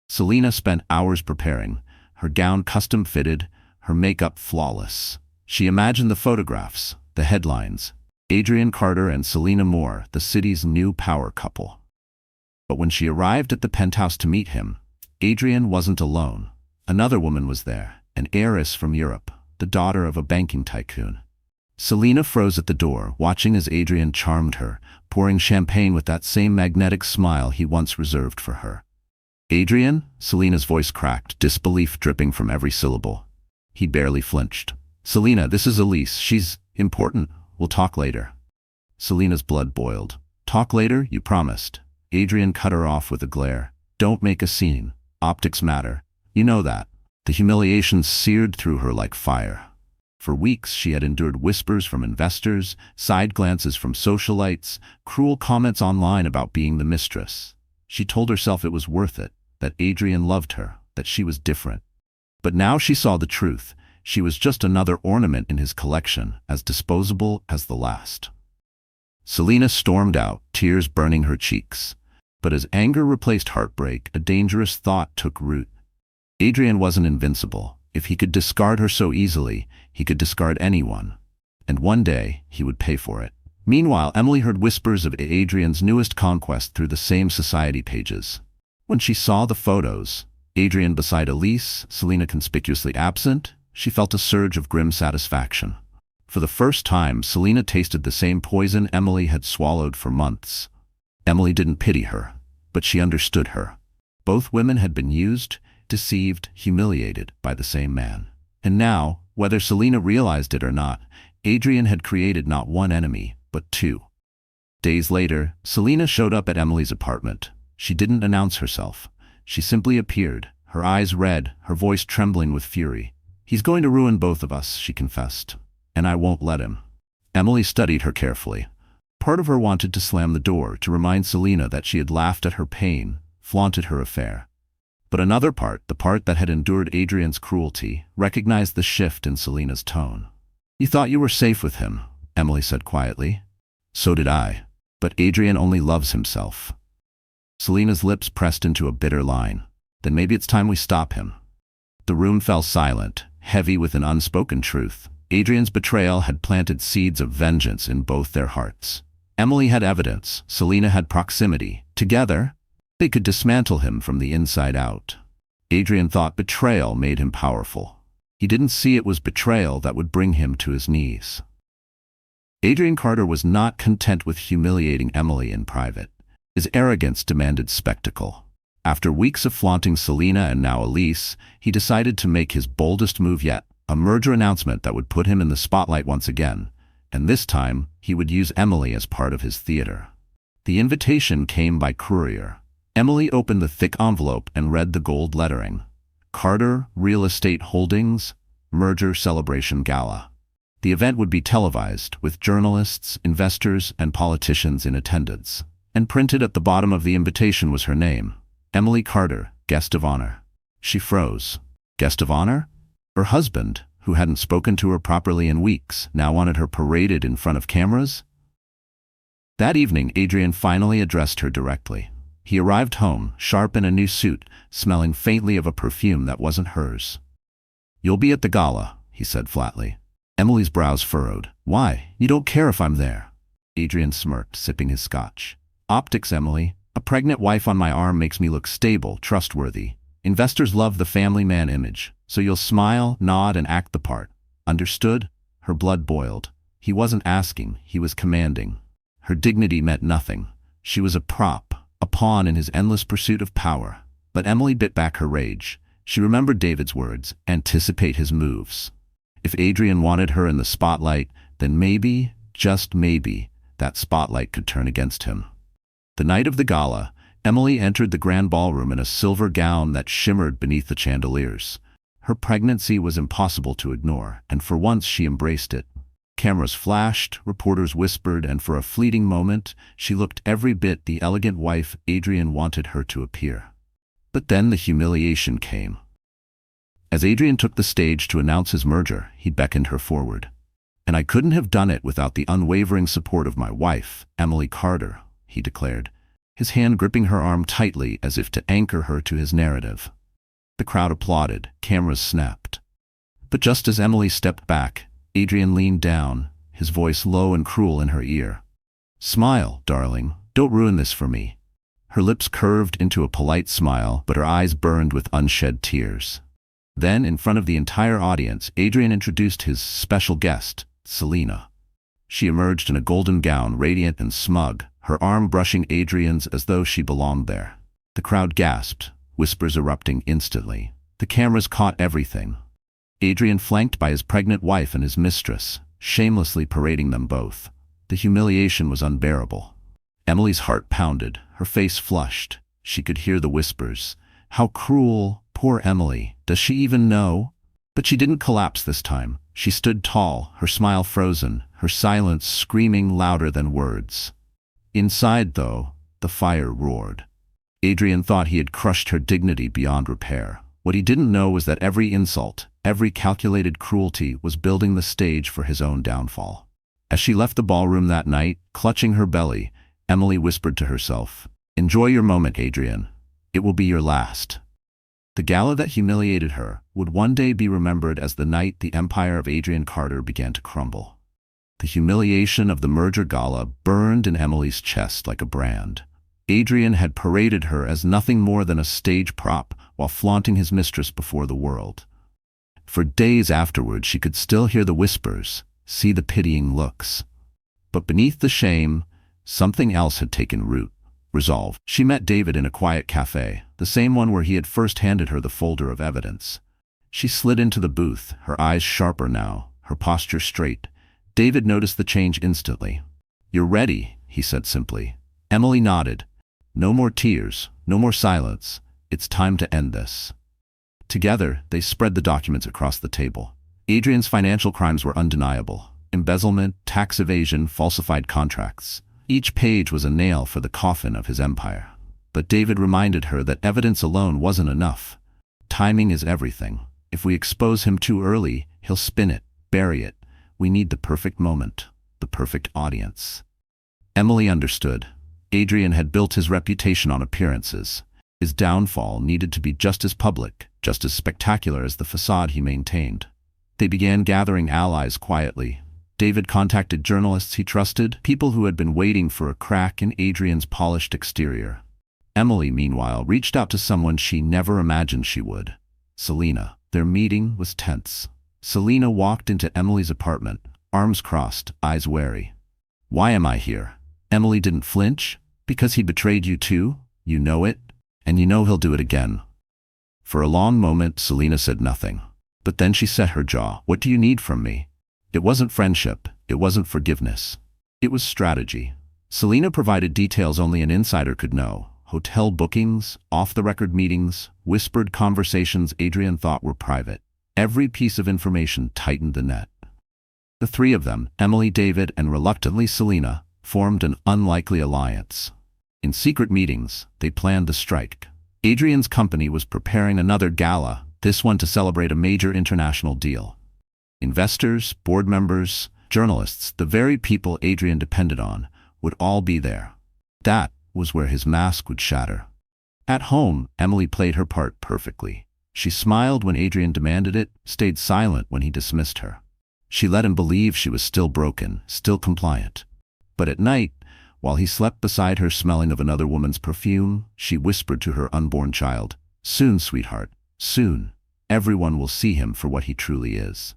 Selena spent hours preparing, her gown custom-fitted, her makeup flawless. She imagined the photographs, the headlines, Adrian Carter and Selena Moore, the city's new power couple. But when she arrived at the penthouse to meet him, Adrian wasn't alone. Another woman was there, an heiress from Europe, the daughter of a banking tycoon. Selena froze at the door, watching as Adrian charmed her, pouring champagne with that same magnetic smile he once reserved for her. "Adrian?" Selena's voice cracked, disbelief dripping from every syllable. He barely flinched. "Selena, this is Elise. She's important. We'll talk later." Selena's blood boiled. "Talk later? You promised." Adrian cut her off with a glare. "Don't make a scene. Optics matter. You know that." The humiliation seared through her like fire. For weeks she had endured whispers from investors, side glances from socialites, cruel comments online about being the mistress. She told herself it was worth it, that Adrian loved her, that she was different. But now she saw the truth. She was just another ornament in his collection, as disposable as the last. Selena stormed out, tears burning her cheeks. But as anger replaced heartbreak, a dangerous thought took root. Adrian wasn't invincible. If he could discard her so easily, he could discard anyone. And one day, he would pay for it. Meanwhile, Emily heard whispers of Adrian's newest conquest through the same society pages. When she saw the photos, Adrian beside Elise, Selena conspicuously absent, she felt a surge of grim satisfaction. For the first time, Selena tasted the same poison Emily had swallowed for months. Emily didn't pity her, but she understood her. Both women had been used, deceived, humiliated by the same man. And now, whether Selena realized it or not, Adrian had created not one enemy, but two. Days later, Selena showed up at Emily's apartment. She didn't announce herself. She simply appeared, her eyes red, her voice trembling with fury. "He's going to ruin both of us," she confessed. "And I won't let him." Emily studied her carefully. Part of her wanted to slam the door to remind Selena that she had laughed at her pain, flaunted her affair. But another part, the part that had endured Adrian's cruelty, recognized the shift in Selena's tone. "You thought you were safe with him," Emily said quietly. "So did I. But Adrian only loves himself." Selena's lips pressed into a bitter line. "Then maybe it's time we stop him." The room fell silent, heavy with an unspoken truth. Adrian's betrayal had planted seeds of vengeance in both their hearts. Emily had evidence, Selena had proximity. Together, they could dismantle him from the inside out. Adrian thought betrayal made him powerful. He didn't see it was betrayal that would bring him to his knees. Adrian Carter was not content with humiliating Emily in private. His arrogance demanded spectacle. After weeks of flaunting Selena and now Elise, he decided to make his boldest move yet, a merger announcement that would put him in the spotlight once again. And this time, he would use Emily as part of his theater. The invitation came by courier. Emily opened the thick envelope and read the gold lettering. Carter Real Estate Holdings, Merger Celebration Gala. The event would be televised, with journalists, investors, and politicians in attendance. And printed at the bottom of the invitation was her name, Emily Carter, guest of honor. She froze. Guest of honor? Her husband, who hadn't spoken to her properly in weeks, now wanted her paraded in front of cameras? That evening, Adrian finally addressed her directly. He arrived home, sharp in a new suit, smelling faintly of a perfume that wasn't hers. "You'll be at the gala," he said flatly. Emily's brows furrowed. "Why? You don't care if I'm there." Adrian smirked, sipping his scotch. Optics, Emily. A pregnant wife on my arm makes me look stable, trustworthy. Investors love the family man image, so you'll smile, nod, and act the part. Understood? Her blood boiled. He wasn't asking, he was commanding. Her dignity meant nothing. She was a prop, a pawn in his endless pursuit of power. But Emily bit back her rage. She remembered David's words, anticipate his moves. If Adrian wanted her in the spotlight, then maybe, just maybe, that spotlight could turn against him. The night of the gala, Emily entered the grand ballroom in a silver gown that shimmered beneath the chandeliers. Her pregnancy was impossible to ignore, and for once she embraced it. Cameras flashed, reporters whispered, and for a fleeting moment, she looked every bit the elegant wife Adrian wanted her to appear. But then the humiliation came. As Adrian took the stage to announce his merger, he beckoned her forward. And I couldn't have done it without the unwavering support of my wife, Emily Carter, he declared, his hand gripping her arm tightly as if to anchor her to his narrative. The crowd applauded, cameras snapped. But just as Emily stepped back, Adrian leaned down, his voice low and cruel in her ear. Smile, darling, don't ruin this for me. Her lips curved into a polite smile, but her eyes burned with unshed tears. Then, in front of the entire audience, Adrian introduced his special guest, Selena. She emerged in a golden gown, radiant and smug, her arm brushing Adrian's as though she belonged there. The crowd gasped, whispers erupting instantly. The cameras caught everything. Adrian flanked by his pregnant wife and his mistress, shamelessly parading them both. The humiliation was unbearable. Emily's heart pounded, her face flushed. She could hear the whispers. How cruel, poor Emily, does she even know? But she didn't collapse this time. She stood tall, her smile frozen, her silence screaming louder than words. Inside, though, the fire roared. Adrian thought he had crushed her dignity beyond repair. What he didn't know was that every insult, every calculated cruelty was building the stage for his own downfall. As she left the ballroom that night, clutching her belly, Emily whispered to herself, "Enjoy your moment, Adrian. It will be your last." The gala that humiliated her would one day be remembered as the night the empire of Adrian Carter began to crumble. The humiliation of the merger gala burned in Emily's chest like a brand. Adrian had paraded her as nothing more than a stage prop while flaunting his mistress before the world. For days afterward she could still hear the whispers, see the pitying looks. But beneath the shame, something else had taken root. Resolve. She met David in a quiet cafe, the same one where he had first handed her the folder of evidence. She slid into the booth, her eyes sharper now, her posture straight. David noticed the change instantly. "You're ready," he said simply. Emily nodded. "No more tears, no more silence. It's time to end this." Together, they spread the documents across the table. Adrian's financial crimes were undeniable. Embezzlement, tax evasion, falsified contracts. Each page was a nail for the coffin of his empire. But David reminded her that evidence alone wasn't enough. Timing is everything. If we expose him too early, he'll spin it, bury it. We need the perfect moment, the perfect audience. Emily understood. Adrian had built his reputation on appearances. His downfall needed to be just as public, just as spectacular as the facade he maintained. They began gathering allies quietly. David contacted journalists he trusted, people who had been waiting for a crack in Adrian's polished exterior. Emily, meanwhile, reached out to someone she never imagined she would. Selena. Their meeting was tense. Selena walked into Emily's apartment, arms crossed, eyes wary. "Why am I here?" Emily didn't flinch. "Because he betrayed you too? You know it, and you know he'll do it again." For a long moment, Selena said nothing. But then she set her jaw. "What do you need from me?" It wasn't friendship. It wasn't forgiveness. It was strategy. Selena provided details only an insider could know. Hotel bookings, off-the-record meetings, whispered conversations Adrian thought were private. Every piece of information tightened the net. The three of them, Emily, David, and reluctantly Selena, formed an unlikely alliance. In secret meetings, they planned the strike. Adrian's company was preparing another gala, this one to celebrate a major international deal. Investors, board members, journalists, the very people Adrian depended on, would all be there. That was where his mask would shatter. At home, Emily played her part perfectly. She smiled when Adrian demanded it, stayed silent when he dismissed her. She let him believe she was still broken, still compliant. But at night, while he slept beside her smelling of another woman's perfume, she whispered to her unborn child, "Soon, sweetheart, soon. Everyone will see him for what he truly is."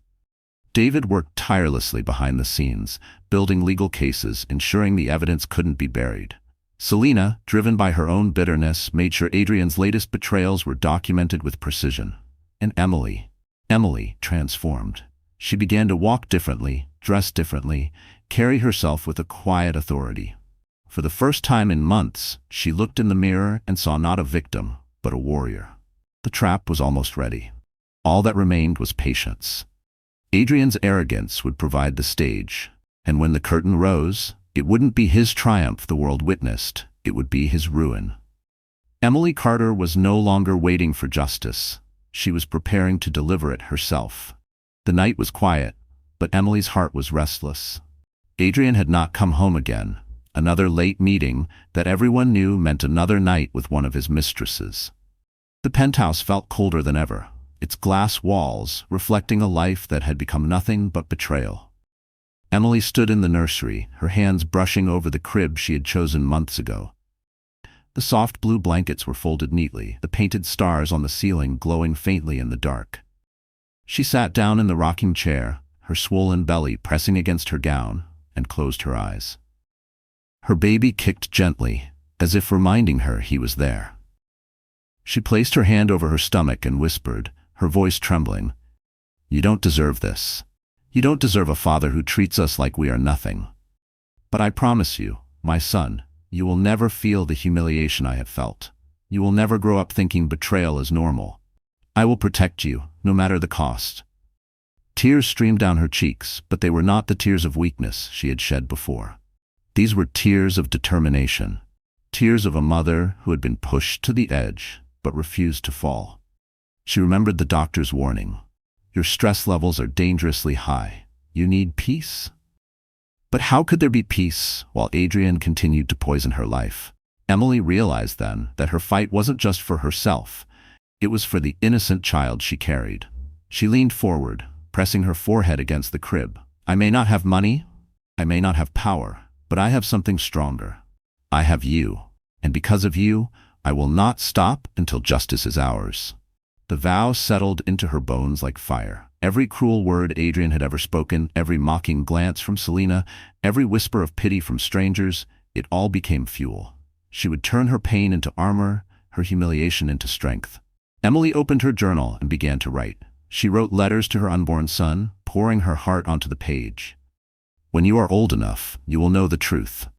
David worked tirelessly behind the scenes, building legal cases, ensuring the evidence couldn't be buried. Selena, driven by her own bitterness, made sure Adrian's latest betrayals were documented with precision. And Emily transformed. She began to walk differently, dress differently, carry herself with a quiet authority. For the first time in months, she looked in the mirror and saw not a victim, but a warrior. The trap was almost ready. All that remained was patience. Adrian's arrogance would provide the stage, and when the curtain rose, it wouldn't be his triumph the world witnessed, it would be his ruin. Emily Carter was no longer waiting for justice. She was preparing to deliver it herself. The night was quiet, but Emily's heart was restless. Adrian had not come home again. Another late meeting that everyone knew meant another night with one of his mistresses. The penthouse felt colder than ever, its glass walls reflecting a life that had become nothing but betrayal. Emily stood in the nursery, her hands brushing over the crib she had chosen months ago. The soft blue blankets were folded neatly, the painted stars on the ceiling glowing faintly in the dark. She sat down in the rocking chair, her swollen belly pressing against her gown, and closed her eyes. Her baby kicked gently, as if reminding her he was there. She placed her hand over her stomach and whispered, her voice trembling, "You don't deserve this. You don't deserve a father who treats us like we are nothing. But I promise you, my son, you will never feel the humiliation I have felt. You will never grow up thinking betrayal is normal. I will protect you, no matter the cost." Tears streamed down her cheeks, but they were not the tears of weakness she had shed before. These were tears of determination, tears of a mother who had been pushed to the edge, but refused to fall. She remembered the doctor's warning. Your stress levels are dangerously high. You need peace. But how could there be peace while Adrian continued to poison her life? Emily realized then that her fight wasn't just for herself. It was for the innocent child she carried. She leaned forward, pressing her forehead against the crib. "I may not have money, I may not have power, but I have something stronger. I have you, and because of you, I will not stop until justice is ours." The vow settled into her bones like fire. Every cruel word Adrian had ever spoken, every mocking glance from Selena, every whisper of pity from strangers, it all became fuel. She would turn her pain into armor, her humiliation into strength. Emily opened her journal and began to write. She wrote letters to her unborn son, pouring her heart onto the page. "When you are old enough, you will know the truth.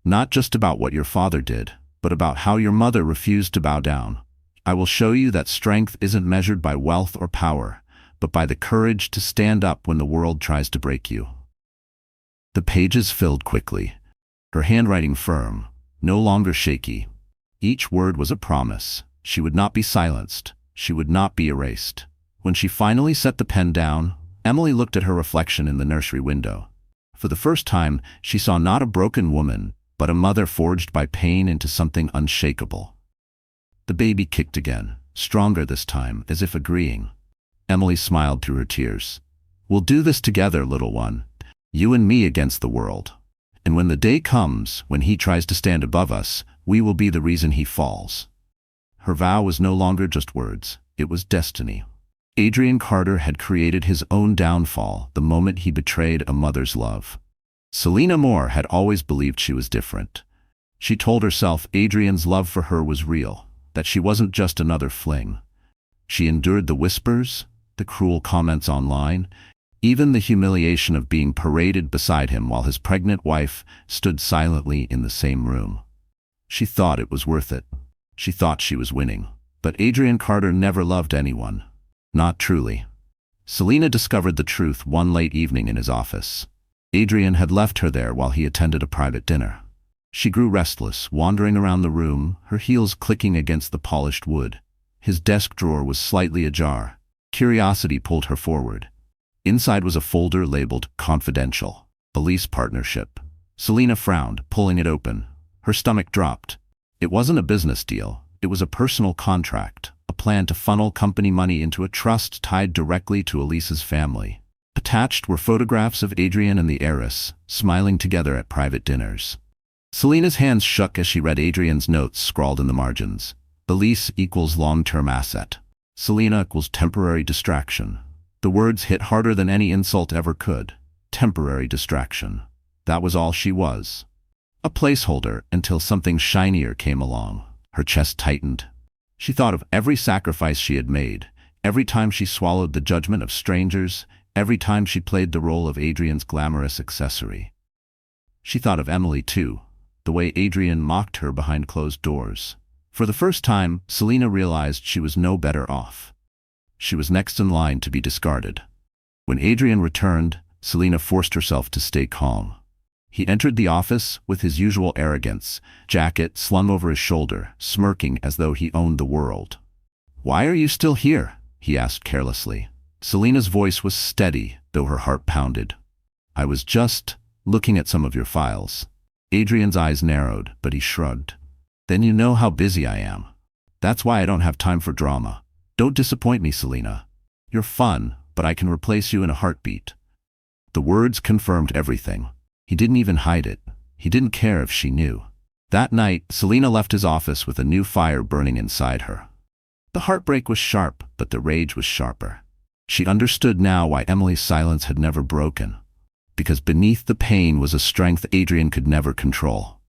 Not just about what your father did, but about how your mother refused to bow down. I will show you that strength isn't measured by wealth or power, but by the courage to stand up when the world tries to break you." The pages filled quickly, her handwriting firm, no longer shaky. Each word was a promise. She would not be silenced. She would not be erased. When she finally set the pen down, Emily looked at her reflection in the nursery window. For the first time, she saw not a broken woman, but a mother forged by pain into something unshakable. The baby kicked again, stronger this time, as if agreeing. Emily smiled through her tears. "We'll do this together, little one. You and me against the world. And when the day comes, when he tries to stand above us, we will be the reason he falls." Her vow was no longer just words, it was destiny. Adrian Carter had created his own downfall the moment he betrayed a mother's love. Selena Moore had always believed she was different. She told herself Adrian's love for her was real, that she wasn't just another fling. She endured the whispers, the cruel comments online, even the humiliation of being paraded beside him while his pregnant wife stood silently in the same room. She thought it was worth it. She thought she was winning. But Adrian Carter never loved anyone. Not truly. Selena discovered the truth one late evening in his office. Adrian had left her there while he attended a private dinner. She grew restless, wandering around the room, her heels clicking against the polished wood. His desk drawer was slightly ajar. Curiosity pulled her forward. Inside was a folder labeled "Confidential," a lease partnership. Selena frowned, pulling it open. Her stomach dropped. It wasn't a business deal. It was a personal contract, a plan to funnel company money into a trust tied directly to Elise's family. Attached were photographs of Adrian and the heiress, smiling together at private dinners. Selina's hands shook as she read Adrian's notes scrawled in the margins. Elise equals long-term asset. Selina equals temporary distraction. The words hit harder than any insult ever could. Temporary distraction. That was all she was. A placeholder until something shinier came along. Her chest tightened. She thought of every sacrifice she had made, every time she swallowed the judgment of strangers, every time she played the role of Adrian's glamorous accessory. She thought of Emily too, the way Adrian mocked her behind closed doors. For the first time, Selina realized she was no better off. She was next in line to be discarded. When Adrian returned, Selina forced herself to stay calm. He entered the office with his usual arrogance, jacket slung over his shoulder, smirking as though he owned the world. "Why are you still here?" he asked carelessly. Selina's voice was steady, though her heart pounded. "I was just looking at some of your files." Adrian's eyes narrowed, but he shrugged. "Then you know how busy I am. That's why I don't have time for drama. Don't disappoint me, Selina. You're fun, but I can replace you in a heartbeat." The words confirmed everything. He didn't even hide it. He didn't care if she knew. That night, Selina left his office with a new fire burning inside her. The heartbreak was sharp, but the rage was sharper. She understood now why Emily's silence had never broken. Because beneath the pain was a strength Adrian could never control.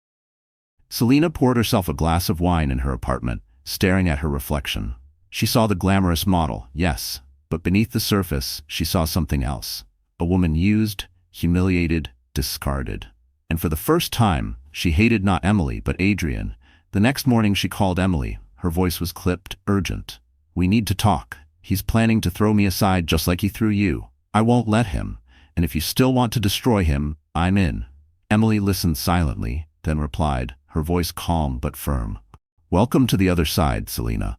Selina poured herself a glass of wine in her apartment, staring at her reflection. She saw the glamorous model, yes, but beneath the surface, she saw something else. A woman used, humiliated, discarded. And for the first time, she hated not Emily but Adrian. The next morning she called Emily. Her voice was clipped, urgent. "We need to talk. He's planning to throw me aside just like he threw you. I won't let him. And if you still want to destroy him, I'm in." Emily listened silently, then replied, her voice calm but firm. "Welcome to the other side, Selina."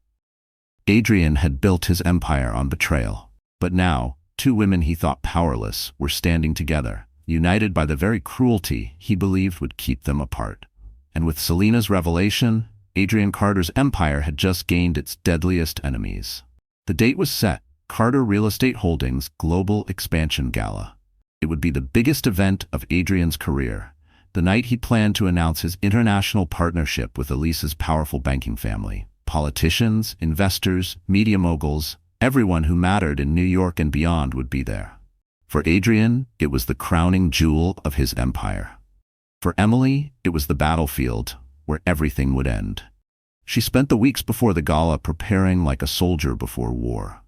Adrian had built his empire on betrayal. But now, two women he thought powerless were standing together, united by the very cruelty he believed would keep them apart. And with Selina's revelation, Adrian Carter's empire had just gained its deadliest enemies. The date was set, Carter Real Estate Holdings Global Expansion Gala. It would be the biggest event of Adrian's career, the night he planned to announce his international partnership with Elise's powerful banking family. Politicians, investors, media moguls, everyone who mattered in New York and beyond would be there. For Adrian, it was the crowning jewel of his empire. For Emily, it was the battlefield where everything would end. She spent the weeks before the gala preparing like a soldier before war.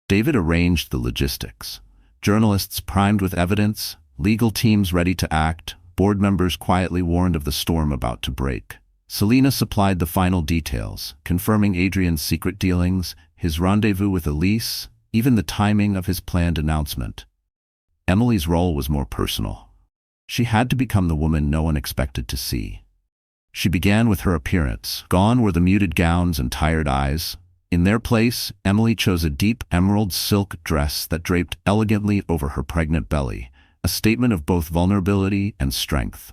David arranged the logistics. Journalists primed with evidence, legal teams ready to act, board members quietly warned of the storm about to break. Selina supplied the final details, confirming Adrian's secret dealings, his rendezvous with Elise, even the timing of his planned announcement. Emily's role was more personal. She had to become the woman no one expected to see. She began with her appearance. Gone were the muted gowns and tired eyes. In their place, Emily chose a deep emerald silk dress that draped elegantly over her pregnant belly, a statement of both vulnerability and strength.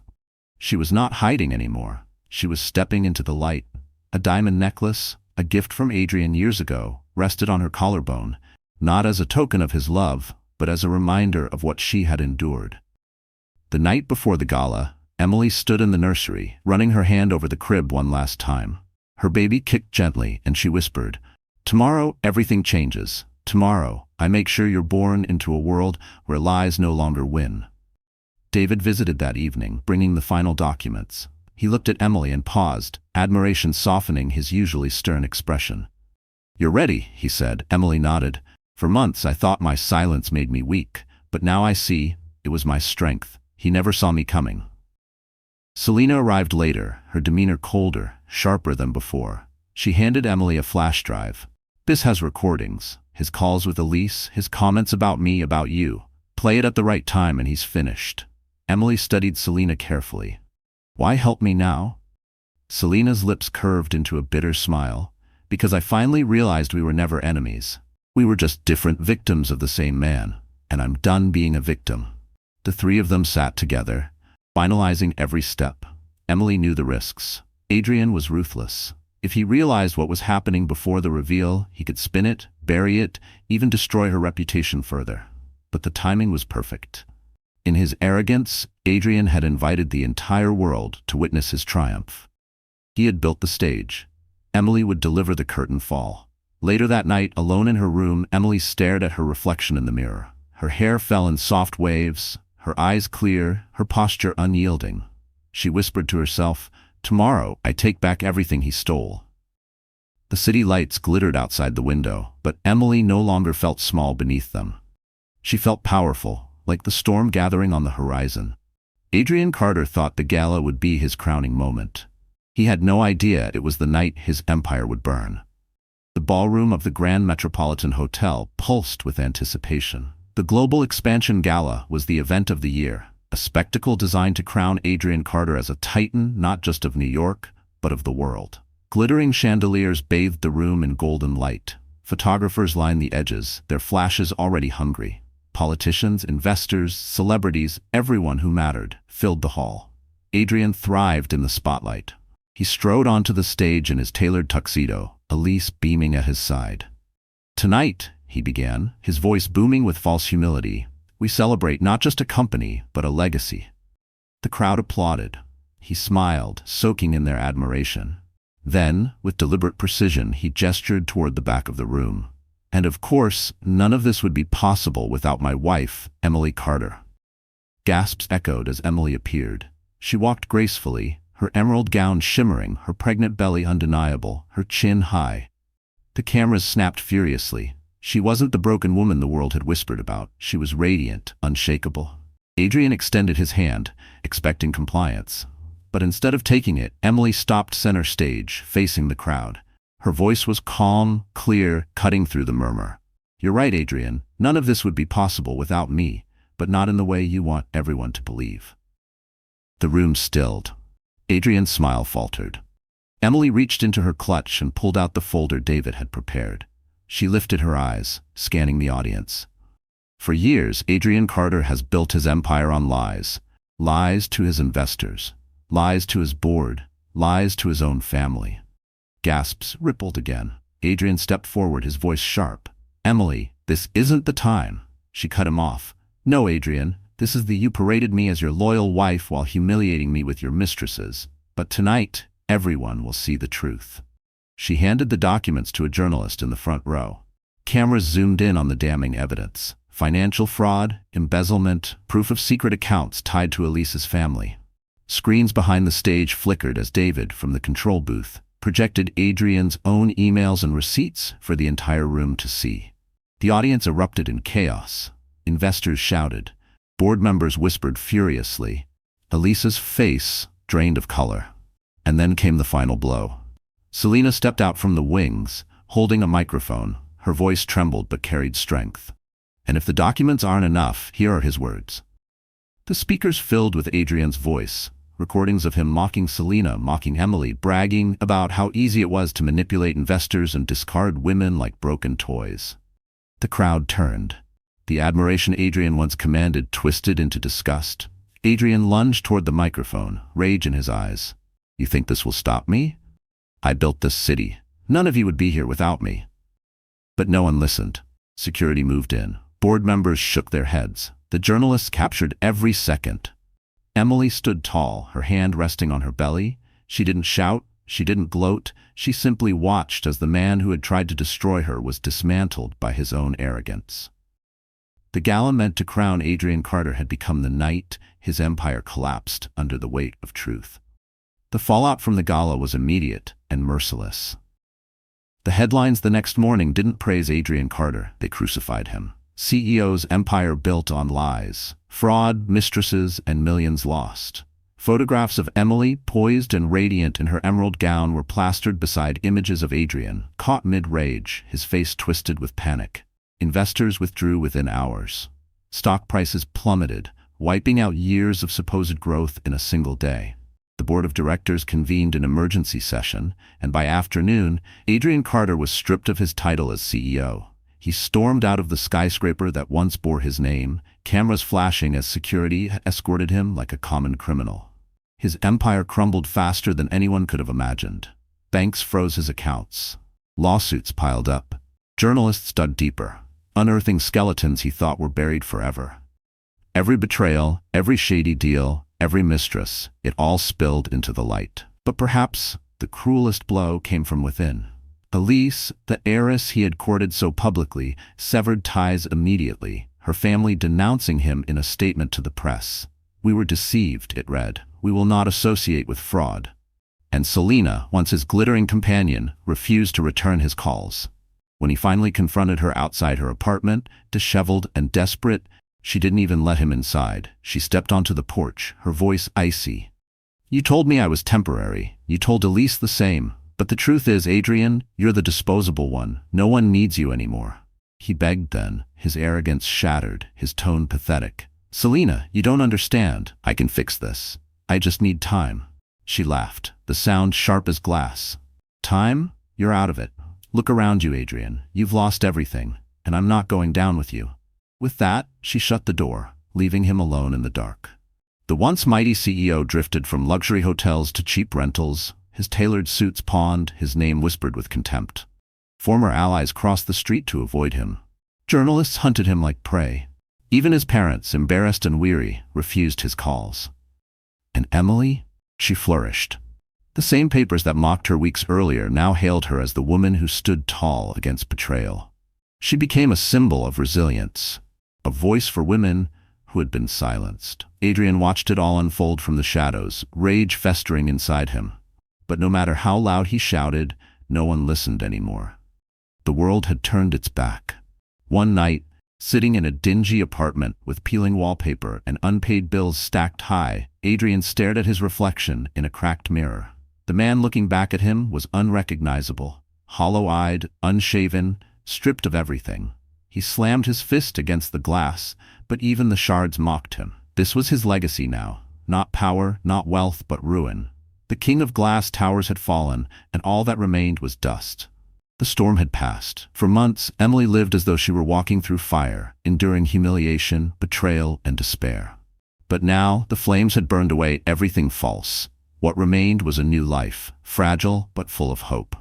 She was not hiding anymore. She was stepping into the light. A diamond necklace, a gift from Adrian years ago, rested on her collarbone, not as a token of his love, but as a reminder of what she had endured. The night before the gala, Emily stood in the nursery, running her hand over the crib one last time. Her baby kicked gently, and she whispered, "Tomorrow, everything changes. Tomorrow, I make sure you're born into a world where lies no longer win." David visited that evening, bringing the final documents. He looked at Emily and paused, admiration softening his usually stern expression. "You're ready," he said. Emily nodded. "For months I thought my silence made me weak, but now I see it was my strength. He never saw me coming." Selina arrived later, her demeanor colder, sharper than before. She handed Emily a flash drive. "This has recordings, his calls with Elise, his comments about me, about you. Play it at the right time and he's finished." Emily studied Selina carefully. "Why help me now?" Selina's lips curved into a bitter smile. "Because I finally realized we were never enemies. We were just different victims of the same man, and I'm done being a victim." The three of them sat together, finalizing every step. Emily knew the risks. Adrian was ruthless. If he realized what was happening before the reveal, he could spin it, bury it, even destroy her reputation further. but the timing was perfect. In his arrogance, Adrian had invited the entire world to witness his triumph. He had built the stage. Emily would deliver the curtain fall. Later that night, alone in her room, Emily stared at her reflection in the mirror. Her hair fell in soft waves, her eyes clear, her posture unyielding. She whispered to herself, "Tomorrow, I take back everything he stole." The city lights glittered outside the window, but Emily no longer felt small beneath them. She felt powerful, like the storm gathering on the horizon. Adrian Carter thought the gala would be his crowning moment. He had no idea it was the night his empire would burn. The ballroom of the Grand Metropolitan Hotel pulsed with anticipation. The Global Expansion Gala was the event of the year, a spectacle designed to crown Adrian Carter as a titan not just of New York, but of the world. Glittering chandeliers bathed the room in golden light. Photographers lined the edges, their flashes already hungry. Politicians, investors, celebrities, everyone who mattered, filled the hall. Adrian thrived in the spotlight. He strode onto the stage in his tailored tuxedo, Elise beaming at his side. "Tonight," he began, his voice booming with false humility, "we celebrate not just a company, but a legacy." The crowd applauded. He smiled, soaking in their admiration. Then, with deliberate precision, he gestured toward the back of the room. "And of course, none of this would be possible without my wife, Emily Carter." Gasps echoed as Emily appeared. She walked gracefully, her emerald gown shimmering, her pregnant belly undeniable, her chin high. The cameras snapped furiously. She wasn't the broken woman the world had whispered about. She was radiant, unshakable. Adrian extended his hand, expecting compliance. But instead of taking it, Emily stopped center stage, facing the crowd. Her voice was calm, clear, cutting through the murmur. "You're right, Adrian. None of this would be possible without me, but not in the way you want everyone to believe." The room stilled. Adrian's smile faltered. Emily reached into her clutch and pulled out the folder David had prepared. She lifted her eyes, scanning the audience. For years, Adrian Carter has built his empire on lies. Lies to his investors. Lies to his board. Lies to his own family. Gasps rippled again. Adrian stepped forward, his voice sharp. "Emily, this isn't the time." She cut him off. "No, Adrian. This is you paraded me as your loyal wife while humiliating me with your mistresses. But tonight, everyone will see the truth." She handed the documents to a journalist in the front row. Cameras zoomed in on the damning evidence. Financial fraud, embezzlement, proof of secret accounts tied to Elise's family. Screens behind the stage flickered as David, from the control booth, projected Adrian's own emails and receipts for the entire room to see. The audience erupted in chaos. Investors shouted. Board members whispered furiously. Elise's face drained of color. And then came the final blow. Selena stepped out from the wings, holding a microphone. Her voice trembled but carried strength. "And if the documents aren't enough, here are his words." The speakers filled with Adrian's voice. Recordings of him mocking Selena, mocking Emily, bragging about how easy it was to manipulate investors and discard women like broken toys. The crowd turned. The admiration Adrian once commanded twisted into disgust. Adrian lunged toward the microphone, rage in his eyes. "You think this will stop me? I built this city. None of you would be here without me." But no one listened. Security moved in. Board members shook their heads. The journalists captured every second. Emily stood tall, her hand resting on her belly. She didn't shout, she didn't gloat, she simply watched as the man who had tried to destroy her was dismantled by his own arrogance. The gala meant to crown Adrian Carter had become the night his empire collapsed under the weight of truth. The fallout from the gala was immediate and merciless. The headlines the next morning didn't praise Adrian Carter, they crucified him. CEO's empire built on lies, fraud, mistresses, and millions lost. Photographs of Emily, poised and radiant in her emerald gown, were plastered beside images of Adrian, caught mid-rage, his face twisted with panic. Investors withdrew within hours. Stock prices plummeted, wiping out years of supposed growth in a single day. The board of directors convened an emergency session, and by afternoon, Adrian Carter was stripped of his title as CEO. He stormed out of the skyscraper that once bore his name, cameras flashing as security escorted him like a common criminal. His empire crumbled faster than anyone could have imagined. Banks froze his accounts. Lawsuits piled up. Journalists dug deeper. unearthing skeletons he thought were buried forever. Every betrayal, every shady deal, every mistress, it all spilled into the light. But perhaps the cruelest blow came from within. Elise, the heiress he had courted so publicly, severed ties immediately, her family denouncing him in a statement to the press. "We were deceived," it read. "We will not associate with fraud." And Selena, once his glittering companion, refused to return his calls. When he finally confronted her outside her apartment, disheveled and desperate, she didn't even let him inside. She stepped onto the porch, her voice icy. "You told me I was temporary. You told Elise the same. But the truth is, Adrian, you're the disposable one. No one needs you anymore." He begged then, his arrogance shattered, his tone pathetic. "Selena, you don't understand. I can fix this. I just need time." She laughed, the sound sharp as glass. "Time? You're out of it. Look around you, Adrian. You've lost everything, and I'm not going down with you." With that, she shut the door, leaving him alone in the dark. The once mighty CEO drifted from luxury hotels to cheap rentals, his tailored suits pawned, his name whispered with contempt. Former allies crossed the street to avoid him. Journalists hunted him like prey. Even his parents, embarrassed and weary, refused his calls. And Emily? She flourished. The same papers that mocked her weeks earlier now hailed her as the woman who stood tall against betrayal. She became a symbol of resilience, a voice for women who had been silenced. Adrian watched it all unfold from the shadows, rage festering inside him. But no matter how loud he shouted, no one listened anymore. The world had turned its back. One night, sitting in a dingy apartment with peeling wallpaper and unpaid bills stacked high, Adrian stared at his reflection in a cracked mirror. The man looking back at him was unrecognizable, hollow-eyed, unshaven, stripped of everything. He slammed his fist against the glass, but even the shards mocked him. This was his legacy now. Not power, not wealth, but ruin. The king of glass towers had fallen, and all that remained was dust. The storm had passed. For months, Emily lived as though she were walking through fire, enduring humiliation, betrayal, and despair. But now, the flames had burned away everything false. What remained was a new life, fragile but full of hope.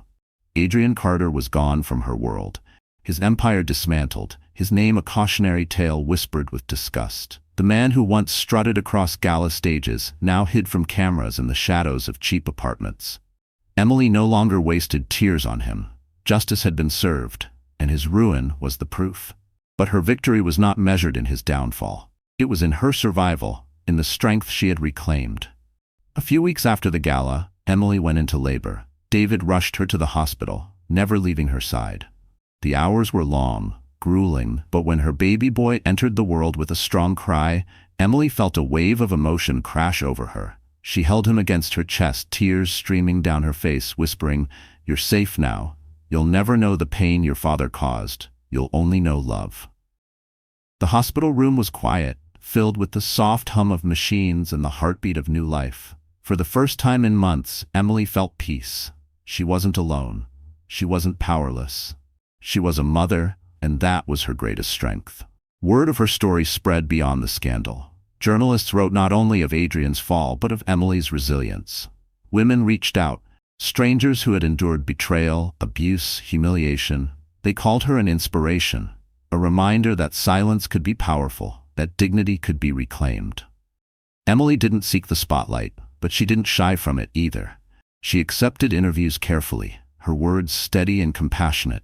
Adrian Carter was gone from her world. His empire dismantled, his name a cautionary tale whispered with disgust. The man who once strutted across gala stages now hid from cameras in the shadows of cheap apartments. Emily no longer wasted tears on him. Justice had been served, and his ruin was the proof. But her victory was not measured in his downfall. It was in her survival, in the strength she had reclaimed. A few weeks after the gala, Emily went into labor. David rushed her to the hospital, never leaving her side. The hours were long, grueling, but when her baby boy entered the world with a strong cry, Emily felt a wave of emotion crash over her. She held him against her chest, tears streaming down her face, whispering, "You're safe now. You'll never know the pain your father caused. You'll only know love." The hospital room was quiet, filled with the soft hum of machines and the heartbeat of new life. For the first time in months, Emily felt peace. She wasn't alone. She wasn't powerless. She was a mother, and that was her greatest strength. Word of her story spread beyond the scandal. Journalists wrote not only of Adrian's fall, but of Emily's resilience. Women reached out, strangers who had endured betrayal, abuse, humiliation. They called her an inspiration, a reminder that silence could be powerful, that dignity could be reclaimed. Emily didn't seek the spotlight, but she didn't shy from it either. She accepted interviews carefully, her words steady and compassionate.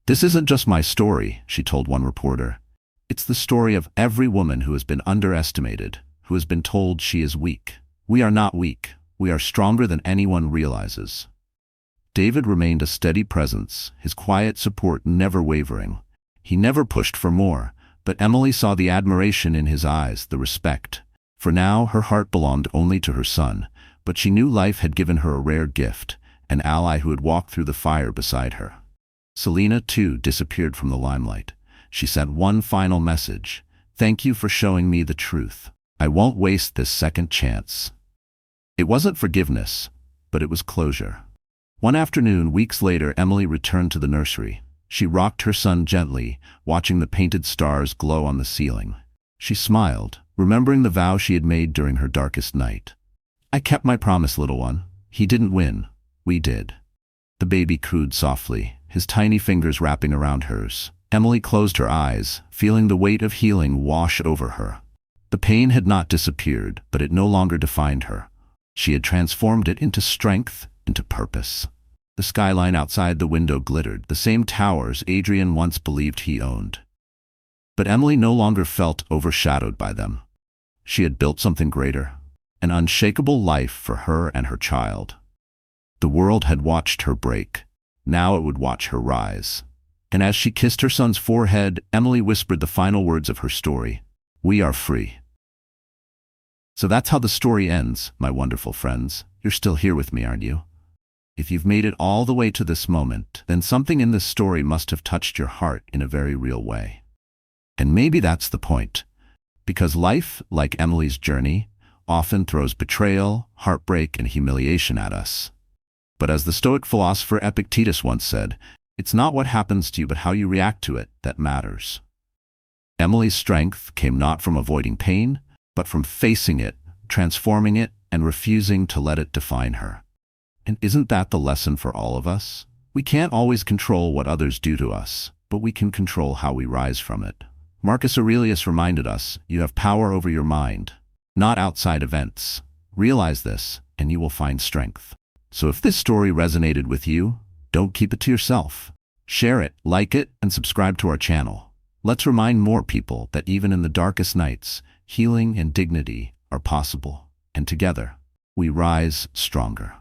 "This isn't just my story," she told one reporter. "It's the story of every woman who has been underestimated, who has been told she is weak. We are not weak. We are stronger than anyone realizes." David remained a steady presence, his quiet support never wavering. He never pushed for more, but Emily saw the admiration in his eyes, the respect. For now, her heart belonged only to her son, but she knew life had given her a rare gift, an ally who had walked through the fire beside her. Selena, too, disappeared from the limelight. She sent one final message: "Thank you for showing me the truth. I won't waste this second chance." It wasn't forgiveness, but it was closure. One afternoon, weeks later, Emily returned to the nursery. She rocked her son gently, watching the painted stars glow on the ceiling. She smiled, remembering the vow she had made during her darkest night. "I kept my promise, little one. He didn't win. We did." The baby cooed softly, his tiny fingers wrapping around hers. Emily closed her eyes, feeling the weight of healing wash over her. The pain had not disappeared, but it no longer defined her. She had transformed it into strength, into purpose. The skyline outside the window glittered, the same towers Adrian once believed he owned. But Emily no longer felt overshadowed by them. She had built something greater, an unshakable life for her and her child. The world had watched her break. Now it would watch her rise. And as she kissed her son's forehead, Emily whispered the final words of her story. We are free. So that's how the story ends, my wonderful friends. You're still here with me, aren't you? If you've made it all the way to this moment, then something in this story must have touched your heart in a very real way. And maybe that's the point. Because life, like Emily's journey, often throws betrayal, heartbreak, and humiliation at us. But as the Stoic philosopher Epictetus once said, it's not what happens to you but how you react to it that matters. Emily's strength came not from avoiding pain, but from facing it, transforming it, and refusing to let it define her. And isn't that the lesson for all of us? We can't always control what others do to us, but we can control how we rise from it. Marcus Aurelius reminded us, you have power over your mind, not outside events. Realize this, and you will find strength. So if this story resonated with you, don't keep it to yourself. Share it, like it, and subscribe to our channel. Let's remind more people that even in the darkest nights, healing and dignity are possible. And together, we rise stronger.